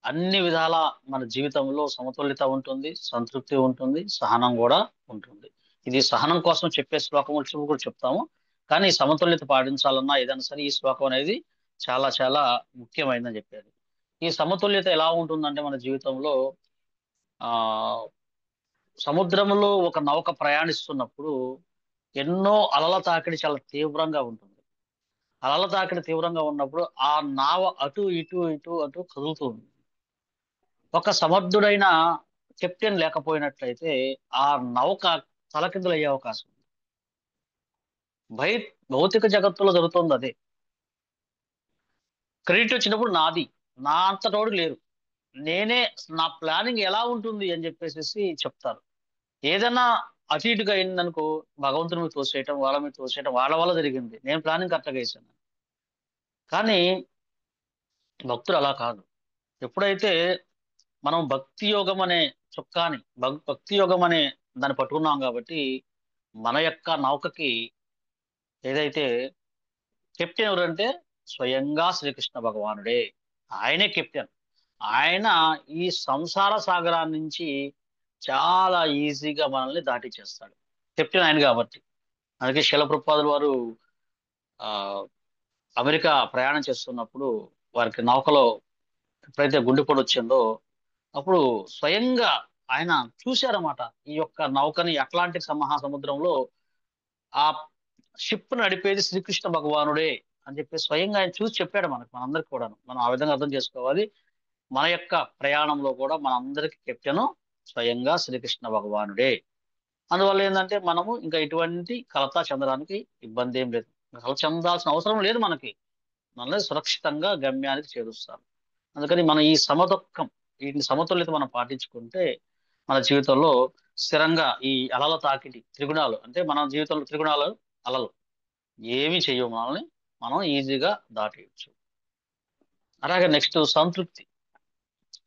అన్ని విధాల మన జీవితంలో సమతుల్యత ఉంటుంది, సంతృప్తి ఉంటుంది, సహనం కూడా ఉంటుంది. ఇది సహనం కోసం చెప్పే శ్లోకం వచ్చి కూడా చెప్తాము, కానీ సమతుల్యత పాటించాలన్నా ఏదైనా సరే ఈ శ్లోకం అనేది చాలా చాలా ముఖ్యమైనదని చెప్పేది. ఈ సమతుల్యత ఎలా ఉంటుందంటే మన జీవితంలో ఆ సముద్రంలో ఒక నౌక ప్రయాణిస్తున్నప్పుడు ఎన్నో అలల తాకిడి చాలా తీవ్రంగా ఉంటుంది. అలల తాకిడి తీవ్రంగా ఉన్నప్పుడు ఆ నావ అటు ఇటు ఇటు అటు కదులుతూ ఉంది. ఒక సమర్థుడైన కెప్టెన్ లేకపోయినట్లయితే ఆ నౌక తలకిందులయ్యే అవకాశం ఉంది. బై భౌతిక జగత్తులో జరుగుతుంది అదే. క్రెడిట్ వచ్చినప్పుడు నాది, నా అంతటోడు లేరు, నేనే, నా ప్లానింగ్ ఎలా ఉంటుంది అని చెప్పేసి చెప్తారు. ఏదైనా అటు ఇటుగా అయిందనుకో భగవంతుని మీద తోసేయటం, వాళ్ళ మీద తోసేయటం, వాళ్ళ వల్ల జరిగింది, నేను ప్లానింగ్ కరెక్ట్గా వేసాను. కానీ భక్తులు అలా కాదు. ఎప్పుడైతే మనం భక్తి యోగం అనే చొక్కాని, భక్తి యోగం అనే దాన్ని పట్టుకున్నాం కాబట్టి మన యొక్క నౌకకి ఏదైతే కెప్టెన్ ఎవరంటే స్వయంగా శ్రీకృష్ణ భగవానుడే. ఆయనే కెప్టెన్. ఆయన ఈ సంసార సాగరాన్ని నుంచి చాలా ఈజీగా మనల్ని దాటించేస్తాడు. కెప్టెన్ ఆయన కాబట్టి. అందుకే శిల ప్రభుపాదుల వారు ఆ అమెరికా ప్రయాణం చేస్తున్నప్పుడు వారికి నౌకలో ఎప్పుడైతే గుండెపోటు వచ్చిందో అప్పుడు స్వయంగా ఆయన చూశారన్నమాట. ఈ యొక్క నౌకని అట్లాంటిక్ మహాసముద్రంలో ఆ షిప్ నడిపేది శ్రీకృష్ణ భగవానుడే అని చెప్పి స్వయంగా ఆయన చూసి చెప్పాడు మనకు, మనందరికి కూడా. మనం ఆ విధంగా అర్థం చేసుకోవాలి. మన యొక్క ప్రయాణంలో కూడా మనందరికి కెప్టెను స్వయంగా శ్రీకృష్ణ భగవానుడే. అందువల్ల ఏంటంటే మనము ఇంకా ఎటువంటి కలత చెందడానికి ఇబ్బంది ఏం లేదు. కలత చెందాల్సిన అవసరం లేదు మనకి. మనల్ని సురక్షితంగా గమ్యానికి చేరుస్తారు. అందుకని మన ఈ సమదుఖం, ఈ సమతుల్యత మనం పాటించుకుంటే మన జీవితంలో స్థిరంగా ఈ అలల తాకిడి త్రిగుణాలు, అంటే మన జీవితంలో త్రిగుణాలు అలలు ఏమి చెయ్యవు మనల్ని, మనం ఈజీగా దాటేయచ్చు. అలాగే నెక్స్ట్ సంతృప్తి.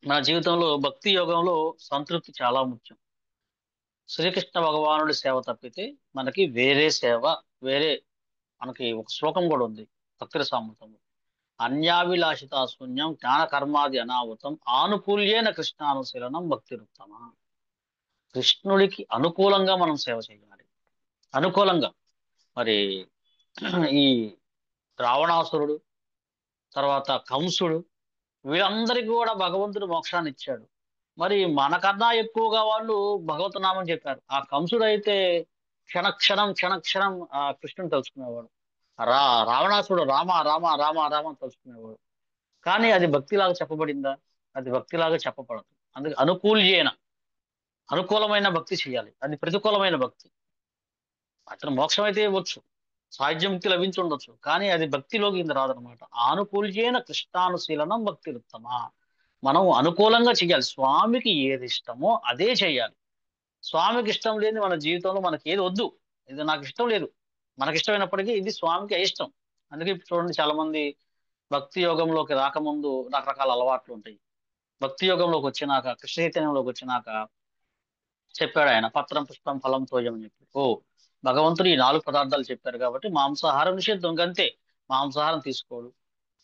మన జీవితంలో భక్తి యోగంలో సంతృప్తి చాలా ముఖ్యం. శ్రీకృష్ణ భగవానుడి సేవ తప్పితే మనకి వేరే సేవ, వేరే మనకి ఒక శ్లోకం కూడా ఉంది భక్తి సామర్థ్యంలో, అన్యాభిలాషిత శూన్యం జ్ఞాన కర్మాది అనావృతం ఆనుకూల్యేన కృష్ణానుశీలనం భక్తి ఉత్తమ. కృష్ణుడికి అనుకూలంగా మనం సేవ చేయాలి. అనుకూలంగా. మరి ఈ రావణాసురుడు, తర్వాత కంసుడు, వీళ్ళందరికీ కూడా భగవంతుడు మోక్షాన్ని ఇచ్చాడు. మరి మనకన్నా ఎక్కువగా వాళ్ళు భగవత్ నామం చెప్పారు. ఆ కంసుడు అయితే క్షణక్షణం క్షణక్షణం ఆ కృష్ణుని తలుచుకునేవాడు. రా రావణాసుడు రామ రామ రామ రామ అని తలుచుకునేవాడు. కానీ అది భక్తిలాగా చెప్పబడిందా? అది భక్తిలాగా చెప్పబడదు. అందుకే అనుకూల్యేన, అనుకూలమైన భక్తి చేయాలి. అది ప్రతికూలమైన భక్తి. అతను మోక్షం అయితే ఇవ్వచ్చు, సాధ్యముక్తి లభించి ఉండొచ్చు, కానీ అది భక్తిలోకి ఇంత రాదనమాట. ఆనుకూల్యేన కృష్ణానుశీలనం భక్తి ఉత్తమ. మనం అనుకూలంగా చేయాలి. స్వామికి ఏది ఇష్టమో అదే చేయాలి. స్వామికి ఇష్టం లేని మన జీవితంలో మనకి ఏది వద్దు, ఇది నాకు ఇష్టం లేదు, మనకి ఇష్టమైనప్పటికీ ఇది స్వామికి అయిష్టం. అందుకే ఇప్పుడు చూడండి, చాలా మంది భక్తి యోగంలోకి రాకముందు రకరకాల అలవాట్లు ఉంటాయి. భక్తి యోగంలోకి వచ్చినాక, కృష్ణ చైతన్యంలోకి వచ్చినాక చెప్పాడు ఆయన, పత్రం పుష్పం ఫలం తోయం అని చెప్పి. ఓ, భగవంతుడు ఈ 4 పదార్థాలు చెప్పారు కాబట్టి మాంసాహారం నిషేధం, అంతే. మాంసాహారం తీసుకోడు,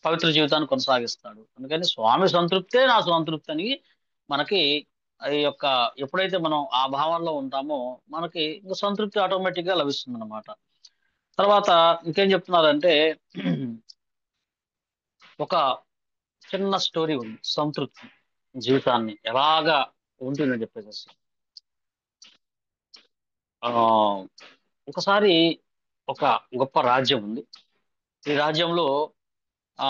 పవిత్ర జీవితాన్ని కొనసాగిస్తాడు. అందుకని స్వామి సంతృప్తే నా సంతృప్తి అని మనకి ఈ యొక్క ఎప్పుడైతే మనం ఆ భావంలో ఉంటామో మనకి ఇంకా సంతృప్తి ఆటోమేటిక్ గా లభిస్తుంది అనమాట. తర్వాత ఇంకేం చెప్తున్నారంటే ఒక చిన్న స్టోరీ ఉంది సంతృప్తి జీవితాన్ని ఎలాగా ఉంటుందని చెప్పేసి. ఆ ఒకసారి ఒక గొప్ప రాజ్యం ఉంది. ఈ రాజ్యంలో ఆ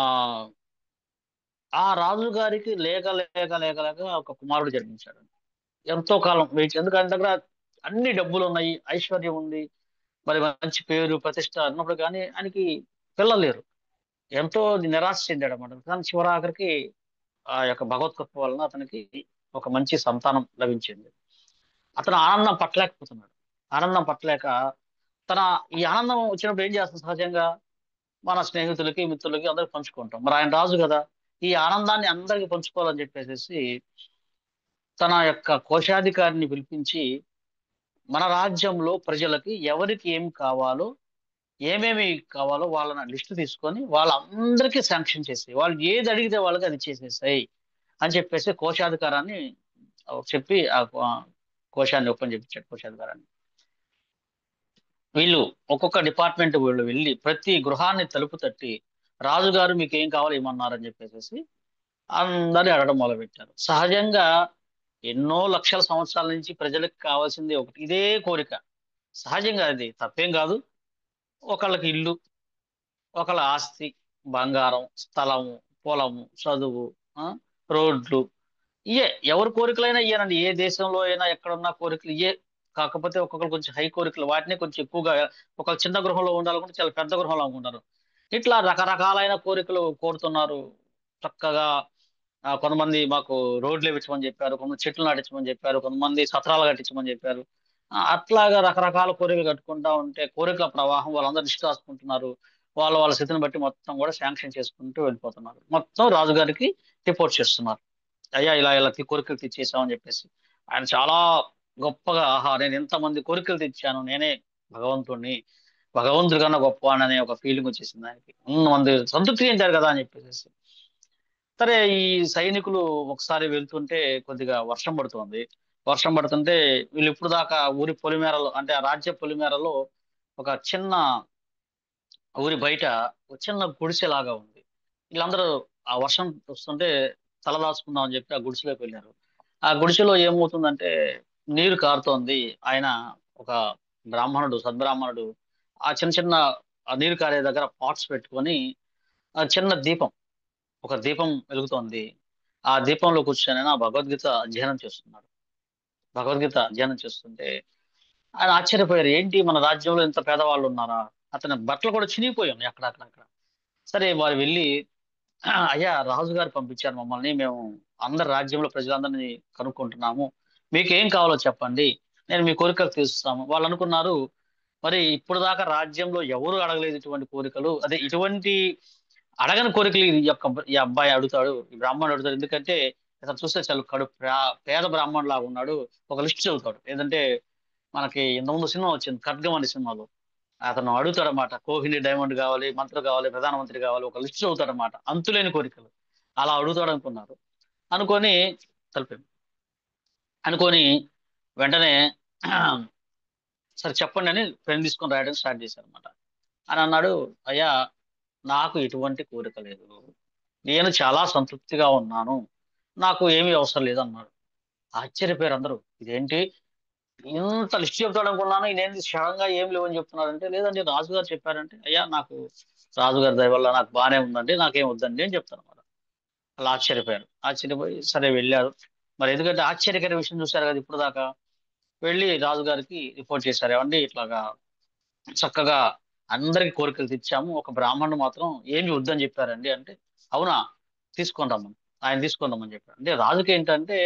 ఆ రాజు గారికి లేక లేక లేక లేక ఒక కుమారుడు జన్మించాడు. ఎంతో కాలం వెయిట్, ఎందుకంటే దగ్గర అన్ని డబ్బులు ఉన్నాయి, ఐశ్వర్యం ఉంది, మరి మంచి పేరు ప్రతిష్ట అన్నప్పుడు కానీ ఆయనకి పిల్లలు లేరు. ఎంతో నిరాశ చెందాడు అన్నమాట. కానీ చివరాఖరికి ఆ యొక్క భగవత్కృప వలన అతనికి ఒక మంచి సంతానం లభించింది. అతను ఆనందం పట్టలేకపోతున్నాడు. ఆనందం పట్టలేక తన ఈ ఆనందం వచ్చినప్పుడు ఏం చేస్తాం సహజంగా, మన స్నేహితులకి మిత్రులకి అందరికి పంచుకుంటాం. మరి ఆయన రాజు కదా, ఈ ఆనందాన్ని అందరికి పంచుకోవాలని చెప్పేసి తన యొక్క కోశాధికారిని పిలిపించి మన రాజ్యంలో ప్రజలకి ఎవరికి ఏం కావాలో, ఏమేమి కావాలో వాళ్ళ లిస్టు తీసుకొని వాళ్ళందరికీ శాంక్షన్ చేసి వాళ్ళు ఏది అడిగితే వాళ్ళకి అది చేసేసాయి అని చెప్పేసి కోశాధికారాన్ని చెప్పి కోశాన్ని ఓపెన్ చేయించాడు కోశాధికారాన్ని. వీళ్ళు ఒక్కొక్క డిపార్ట్మెంట్ వీళ్ళు వెళ్ళి ప్రతి గృహాన్ని తలుపు తట్టి రాజుగారు మీకు ఏం కావాలి ఏమన్నారని చెప్పేసి అందరిని అడగడం మొదలుపెట్టారు. సహజంగా ఎన్నో లక్షల సంవత్సరాల నుంచి ప్రజలకు కావాల్సింది ఒకటి, ఇదే కోరిక. సహజంగా అది తప్పేం కాదు. ఒకళ్ళకి ఇల్లు, ఒకళ్ళ ఆస్తి, బంగారం, స్థలము, పొలము, చదువు, ఆ, రోడ్లు, ఇయే ఎవరి కోరికలైనా ఇయ్యనండి. ఏ దేశంలో అయినా ఎక్కడున్నా కోరికలు ఇయే. కాకపోతే ఒక్కొక్కరు కొంచెం హై కోరికలు, వాటిని కొంచెం ఎక్కువగా, ఒక చిన్న గృహంలో ఉండాలనుకుంటే చాలా పెద్ద గృహంలో అనుకుంటారు. ఇట్లా రకరకాలైన కోరికలు కోరుతున్నారు. చక్కగా కొంతమంది మాకు రోడ్లు వేయించమని చెప్పారు, కొంతమంది చెట్లు నాటించమని చెప్పారు, కొంతమంది సత్రాలు కట్టించమని చెప్పారు. అట్లాగా రకరకాల కోరికలు కట్టుకుంటా ఉంటే కోరికల ప్రవాహం వాళ్ళందరూ లిస్ట్ రాసుకుంటున్నారు. వాళ్ళ స్థితిని బట్టి మొత్తం కూడా శాంక్షన్ చేసుకుంటూ వెళ్ళిపోతున్నారు. మొత్తం రాజుగారికి రిపోర్ట్ చేస్తున్నారు. అయ్యా ఇలా ఇలా కోరికలు తెచ్చేసామని చెప్పేసి. ఆయన చాలా గొప్పగా, ఆహా నేను ఎంతమంది కోరికలు తెచ్చాను, నేనే భగవంతుడిని, భగవంతుడి కన్నా గొప్ప అనే ఒక ఫీలింగ్ వచ్చేసింది ఆయనకి. మంది సంతృప్తి చెందారు కదా అని చెప్పేసి. సరే ఈ సైనికులు ఒకసారి వెళ్తుంటే కొద్దిగా వర్షం పడుతోంది. వర్షం పడుతుంటే వీళ్ళు ఇప్పుడు దాకా ఊరి పొలిమేరలో, అంటే ఆ రాజ్య పొలిమేరలో ఒక చిన్న ఊరి బయట ఒక చిన్న గుడిసెలాగా ఉంది. వీళ్ళందరూ ఆ వర్షం వస్తుంటే తలదాచుకుందాం అని చెప్పి ఆ గుడిసెలోకి వెళ్ళారు. ఆ గుడిసెలో ఏమవుతుందంటే నీరు కారుతోంది. ఆయన ఒక బ్రాహ్మణుడు, సద్బ్రాహ్మణుడు, ఆ చిన్న చిన్న ఆ నీరు కారే దగ్గర పాట్స్ పెట్టుకొని ఆ చిన్న దీపం, ఒక దీపం వెలుగుతోంది. ఆ దీపంలో కూర్చొని ఆయన భగవద్గీత అధ్యయనం చేస్తున్నాడు. భగవద్గీత అధ్యయనం చేస్తుంటే ఆయన ఆశ్చర్యపోయారు. ఏంటి మన రాజ్యంలో ఇంత పేదవాళ్ళు ఉన్నారా? అతని బట్టలు కూడా చినిగిపోయి ఉన్నాయి అక్కడ. సరే వారు వెళ్ళి, అయ్యా రాజుగారు పంపించారు మమ్మల్ని, మేము అందరి రాజ్యంలో ప్రజలందరినీ కనుక్కుంటున్నాము, మీకు ఏం కావాలో చెప్పండి, నేను మీ కోరికలు తీరుస్తాము. వాళ్ళు అనుకున్నారు, మరి ఇప్పుడు దాకా రాజ్యంలో ఎవరు అడగలేదు ఇటువంటి కోరికలు, అదే ఇటువంటి అడగని కోరికలు ఈ అబ్బాయి అడుగుతాడు, ఈ బ్రాహ్మణుడు అడుగుతాడు. ఎందుకంటే అతను చూస్తే చాలా పేద బ్రాహ్మణుడు లాగా ఉన్నాడు. ఒక లిస్ట్ చదువుతాడు. ఏదంటే మనకి ఇంతకుముందు సినిమా వచ్చింది ఖడ్గం అనే సినిమాలో, అతను అడుగుతాడనమాట, కోహిని డైమండ్ కావాలి, మంత్రి కావాలి, ప్రధానమంత్రి కావాలి, ఒక లిస్ట్ చదువుతాడనమాట, అంతులేని కోరికలు. అలా అడుగుతాడు అనుకున్నారు. అనుకొని తలిపాడు. అనుకొని వెంటనే సరే చెప్పండి అని పెన్ తీసుకొని రాయడం స్టార్ట్ చేశారు అనమాట. అని అన్నాడు, అయ్యా నాకు ఎటువంటి కోరిక లేదు, నేను చాలా సంతృప్తిగా ఉన్నాను, నాకు ఏమీ అవసరం లేదు అన్నాడు. ఆశ్చర్యపోయారు అందరూ. ఇదేంటి ఇంత లిస్ట్ చెప్తాడు అనుకున్నాను, ఇదేంటి సడన్ గా ఏం లేవని చెప్తున్నారంటే, లేదండి రాజుగారు చెప్పారంటే, అయ్యా నాకు రాజుగారి దయ వల్ల నాకు బాగానే ఉందండి, నాకేం వద్దండి అని చెప్తాను అన్నమాట. అలా ఆశ్చర్యపోయారు. ఆశ్చర్యపోయి సరే వెళ్ళారు. మరి ఎందుకంటే ఆశ్చర్యకర విషయం చూశారు కదా ఇప్పుడు దాకా. వెళ్ళి రాజుగారికి రిపోర్ట్ చేశారు, ఏమండి ఇట్లాగా చక్కగా అందరికి కోరికలు తెచ్చాము, ఒక బ్రాహ్మణుడు మాత్రం ఏమి వద్దని చెప్పారండి అంటే, అవునా, తీసుకొని రమ్మని, ఆయన తీసుకొని రమ్మని చెప్పారు. అంటే రాజుకి ఏంటంటే,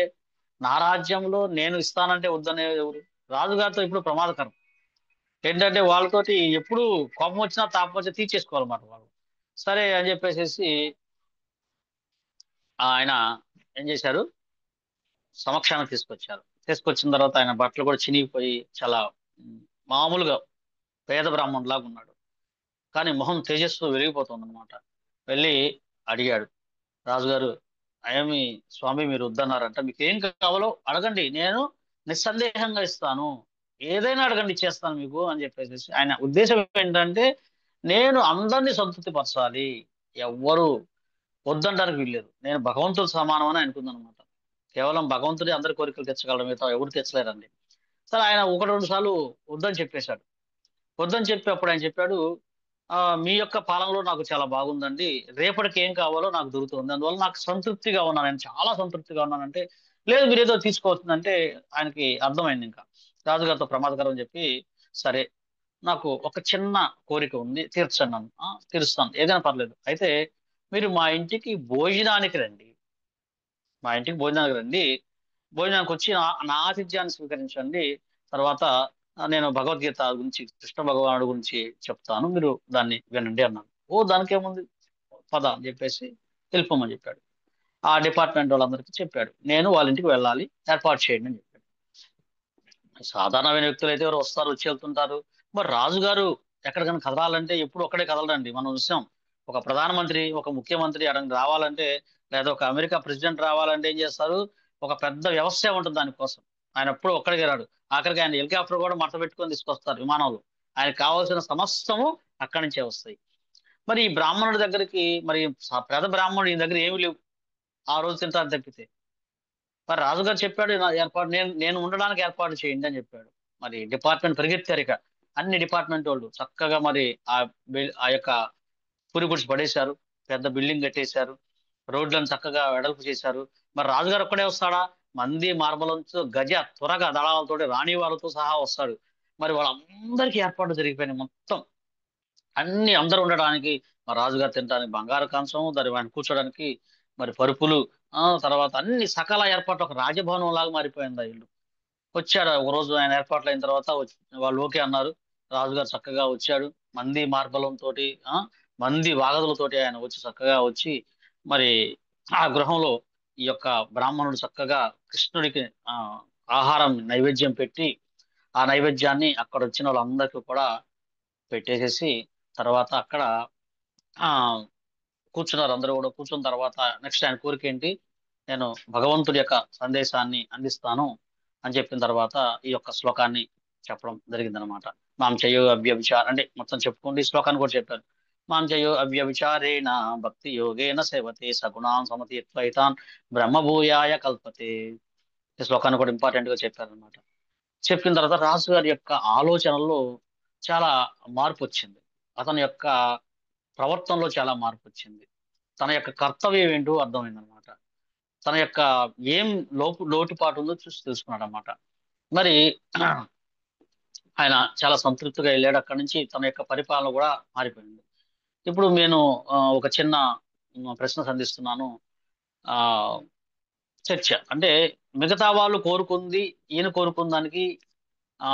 నా రాజ్యంలో నేను ఇస్తానంటే వద్దనే ఎవరు? రాజుగారితో ఇప్పుడు ప్రమాదకరం. ఏంటంటే వాళ్ళతోటి ఎప్పుడు కోపం వచ్చినా తాపం వచ్చినా తీర్చేసుకోవాలన్నమాట వాళ్ళు. సరే అని చెప్పేసి ఆయన ఏం చేశారు, సమక్షానికి తీసుకొచ్చారు. తీసుకొచ్చిన తర్వాత ఆయన బట్టలు కూడా చినిగిపోయి చాలా మామూలుగా పేద బ్రాహ్మణులాగా ఉన్నాడు. కానీ మొహం తేజస్సు వెలిగిపోతుంది అనమాట. వెళ్ళి అడిగాడు, రాజుగారు ఏమి స్వామి మీరు వద్దన్నారంట, మీకు ఏం కావాలో అడగండి, నేను నిస్సందేహంగా ఇస్తాను, ఏదైనా అడగండి ఇచ్చేస్తాను మీకు అని చెప్పేసి. ఆయన ఉద్దేశం ఏంటంటే, నేను అందరినీ సంతృప్తి పరచాలి, ఎవ్వరు వద్దంటానికి వీల్లేదు, నేను భగవంతుడు సమానం అని అనుకుందనమాట. కేవలం భగవంతుడే అందరి కోరికలు తెచ్చగలరు, మిగతా ఎవరు తెచ్చలేరండి. సరే ఆయన ఒకటి రెండు సార్లు వద్దని చెప్పేశాడు. వద్దని చెప్పి అప్పుడు ఆయన చెప్పాడు, మీ యొక్క పాలనలో నాకు చాలా బాగుందండి, రేపటికి ఏం కావాలో నాకు దొరుకుతుంది, అందువల్ల నాకు సంతృప్తిగా ఉన్నాను, నేను చాలా సంతృప్తిగా ఉన్నానంటే, లేదు మీరు ఏదో తీసుకోవచ్చుందంటే ఆయనకి అర్థమైంది ఇంకా. రాజుగారితో ప్రమాదకరం అని చెప్పి, సరే నాకు ఒక చిన్న కోరిక ఉంది, తీర్చండి నన్ను. తీరుస్తాను, ఏదైనా పర్లేదు. అయితే మీరు మా ఇంటికి భోజనానికి రండి, మా ఇంటికి భోజనానికి రండి, భోజనానికి వచ్చి నా ఆతిథ్యాన్ని స్వీకరించండి. తర్వాత నేను భగవద్గీత గురించి, కృష్ణ భగవానుడి గురించి చెప్తాను, మీరు దాన్ని వినండి అన్నాను. ఓ దానికి ఏముంది, పద అని చెప్పేసి వెళ్ళిపోమని చెప్పాడు. ఆ డిపార్ట్మెంట్ వాళ్ళందరికీ చెప్పాడు, నేను వాళ్ళ ఇంటికి వెళ్ళాలి, ఏర్పాటు చేయండి అని చెప్పాడు. సాధారణమైన వ్యక్తులు అయితే ఎవరు వస్తారు, వచ్చి వెళ్తుంటారు. మరి రాజుగారు ఎక్కడికైనా కదలాలంటే ఎప్పుడు ఒక్కడే కదలడండి. మనం చూసాం, ఒక ప్రధానమంత్రి, ఒక ముఖ్యమంత్రి అక్కడికి రావాలంటే, లేదా ఒక అమెరికా ప్రెసిడెంట్ రావాలంటే ఏం చేస్తారు, ఒక పెద్ద వ్యవస్థ ఉంటుంది దానికోసం. ఆయన ఎప్పుడు ఒక్కడికి రాడు. ఆఖరికి ఆయన హెలికాప్టర్ కూడా మడత పెట్టుకొని తీసుకొస్తారు విమానంలో. ఆయనకు కావాల్సిన సమస్తము అక్కడి నుంచే వస్తాయి. మరి ఈ బ్రాహ్మణుడి దగ్గరికి, మరి పేద బ్రాహ్మణుడు ఈ దగ్గర ఏమి లేవు, ఆ రోజు తింటారు తప్పితే. మరి రాజుగారు చెప్పాడు, నా ఏర్పాటు నేను నేను ఉండడానికి ఏర్పాటు చేయండి అని చెప్పాడు. మరి డిపార్ట్మెంట్ పరిగెత్తారు ఇక, అన్ని డిపార్ట్మెంట్ వాళ్ళు చక్కగా మరి ఆ యొక్క పూరి గుడిసి పడేశారు, పెద్ద బిల్డింగ్ కట్టేశారు, రోడ్లను చక్కగా వెడల్పు చేశారు. మరి రాజుగారు ఒక్కడే వస్తాడా, మంది మార్బలంతో గజ త్వరగా దళాలతోటి రాణి వాళ్ళతో సహా వస్తాడు. మరి వాళ్ళందరికీ ఏర్పాట్లు జరిగిపోయినాయి మొత్తం, అన్ని అందరూ ఉండడానికి. మరి రాజుగారు తినడానికి బంగారు కంచం, దాని ఆయన కూర్చోడానికి మరి పరుపులు, తర్వాత అన్ని సకల ఏర్పాట్లు, ఒక రాజభవనం లాగా మారిపోయింది ఆ ఇల్లు. వచ్చాడు ఒక రోజు, ఆయన ఏర్పాట్లు అయిన తర్వాత వాళ్ళు ఓకే అన్నారు. రాజుగారు చక్కగా వచ్చాడు, మంది మార్బలంతో, మంది వాగదులతోటి ఆయన వచ్చి చక్కగా వచ్చి మరి ఆ గృహంలో ఈ యొక్క బ్రాహ్మణుడు చక్కగా కృష్ణుడికి ఆహారం నైవేద్యం పెట్టి, ఆ నైవేద్యాన్ని అక్కడ వచ్చిన వాళ్ళందరికీ కూడా పెట్టేసేసి, తర్వాత అక్కడ ఆ కూర్చున్నారు. అందరూ కూడా కూర్చున్న తర్వాత నెక్స్ట్ ఆయన కోరిక ఏంటి, నేను భగవంతుడి యొక్క సందేశాన్ని అందిస్తాను అని చెప్పిన తర్వాత ఈ యొక్క శ్లోకాన్ని చెప్పడం జరిగిందనమాట. మాం చేయో అవ్యభిచార అంటే మొత్తం చెప్పుకోండి, ఈ శ్లోకాన్ని కూడా చెప్పారు. మాం చేయో అవ్యభిచారేణ భక్తి యోగేన సేవతే సగుణాన్ సమతీత్వైతాన్ బ్రహ్మభూయాయ కల్పతే. ఈ శ్లోకాన్ని కూడా ఇంపార్టెంట్ గా చెప్పారనమాట. చెప్పిన తర్వాత రాజు గారి యొక్క ఆలోచనల్లో చాలా మార్పు వచ్చింది, అతని యొక్క ప్రవర్తనలో చాలా మార్పు వచ్చింది, తన యొక్క కర్తవ్యం ఏంటో అర్థమైందనమాట, తన యొక్క ఏం లోటుపాటు ఉందో చూసి తెలుసుకున్నాడు అనమాట. మరి ఆయన చాలా సంతృప్తిగా వెళ్ళాడు. అక్కడి నుంచి తన యొక్క పరిపాలన కూడా మారిపోయింది. ఇప్పుడు నేను ఒక చిన్న ప్రశ్న సంధిస్తున్నాను. ఆ చర్చ అంటే, మిగతా వాళ్ళు కోరుకుంది, ఈయన కోరుకున్న దానికి ఆ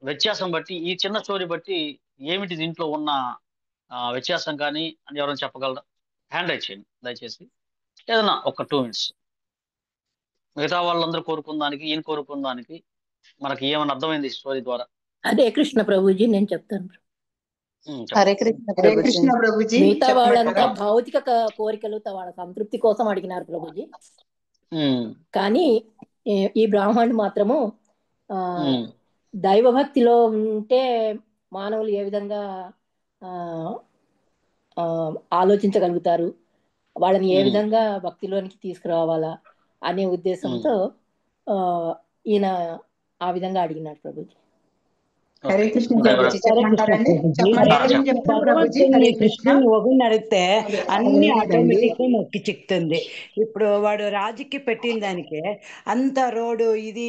వ్యత్యాసం బట్టి, ఈ చిన్న స్టోరీ బట్టి ఏమిటి దీంట్లో ఉన్న వ్యత్యాసం కానీ అని ఎవరైనా చెప్పగలరా? హ్యాండ్ రైట్ చేయండి దయచేసి, ఏదైనా ఒక 2 minutes. మిగతా వాళ్ళందరూ కోరుకున్న దానికి, ఈయన కోరుకున్న దానికి మనకి ఏమైనా అర్థమైంది ఈ స్టోరీ ద్వారా? అదే కృష్ణ ప్రభుజీ, నేను చెప్తాను. హరే కృష్ణ ప్రభుజీ. మిగతా వాళ్ళంతా భౌతిక కోరికలు, వాళ్ళ సంతృప్తి కోసం అడిగినారు ప్రభుజీ. కానీ ఈ బ్రాహ్మణుడు మాత్రము దైవభక్తిలో ఉంటే మానవులు ఏ విధంగా ఆలోచించగలుగుతారు, వాళ్ళని ఏ విధంగా భక్తిలోనికి తీసుకురావాలా అనే ఉద్దేశంతో ఈయన ఆ విధంగా అడిగినాడు ప్రభుజీ. హరే కృష్ణ ప్రభుజీ చెప్పమంటారండి? కృష్ణుని ఒగుని అడిగితే అన్ని ఆటోమేటిక్ గా నొక్కి చిక్తుంది. ఇప్పుడు వాడు రాజుకి పెట్టిన దానికే అంత రోడ్డు ఇది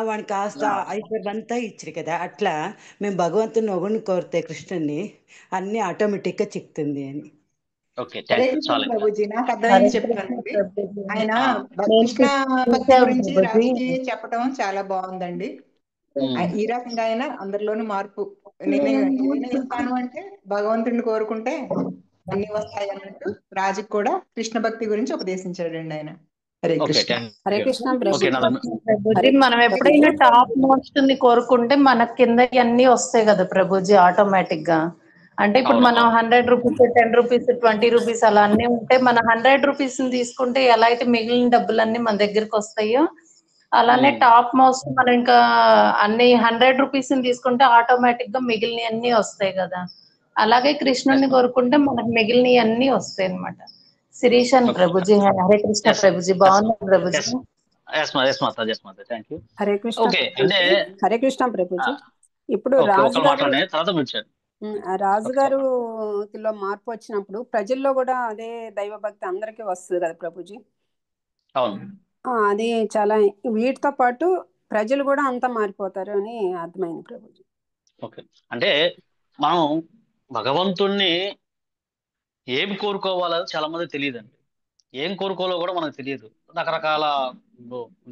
వాడికి కాస్త ఐశ్వర్యంతా ఇచ్చారు కదా, అట్లా మేము భగవంతుని ఒగుని కోరితే కృష్ణుని అన్ని ఆటోమేటిక్ గా చిక్తుంది అని. ప్రభుజీ నాకు అర్థమైంది చెప్తానండి. ఆయన కృష్ణ భక్తి గురించి రాజుకి చెప్పడం చాలా బాగుందండి. ఈ రకంగా అయినా అందరిలోనూ మార్పు, నిర్ణయిస్తాను అంటే భగవంతుడిని కోరుకుంటే అన్ని వస్తాయి అన్నట్టు రాజుకి కూడా కృష్ణ భక్తి గురించి ఉపదేశించాడండి ఆయన. హరే కృష్ణ. హరే కృష్ణ ప్రభుజీ. మనం ఎప్పుడైనా టాప్ మోస్ట్ ని కోరుకుంటే మన కింద అన్ని వస్తాయి కదా ప్రభుజీ ఆటోమేటిక్ గా. అంటే ఇప్పుడు మనం 100 రూపీస్, 10 రూపీస్, 20 రూపీస్ అలా అన్నీ ఉంటే మన 100 రూపీస్ తీసుకుంటే ఎలా అయితే మిగిలిన డబ్బులన్నీ మన దగ్గరికి వస్తాయో, అలానే టాప్ మోస్ట్ మనం ఇంకా అన్ని 100 రూపీస్ తీసుకుంటే ఆటోమేటిక్ గా మిగిలిన అన్ని వస్తాయి కదా. అలాగే కృష్ణుని కోరుకుంటే మనకు మిగిలిన అన్ని వస్తాయి అన్నమాట. శిరీషన్ ప్రభుజీ. హరే కృష్ణ ప్రభుజీ. బాగుంది ప్రభుజీ. హరే కృష్ణ. హరే కృష్ణ ప్రభుజీ. ఇప్పుడు రాజుగారులో మార్పు వచ్చినప్పుడు ప్రజల్లో కూడా అదే దైవభక్తి అందరికీ వస్తుంది కదా ప్రభుజీ. అవును. అది చాలా, వీటితో పాటు ప్రజలు కూడా అంతా మారిపోతారు అని అర్థమైంది ప్రభుజీ. ఓకే, అంటే మనం భగవంతుణ్ణి ఏం కోరుకోవాలో చాలా మంది తెలియదండి. ఏం కోరుకోవాలో కూడా మనకు తెలియదు. రకరకాల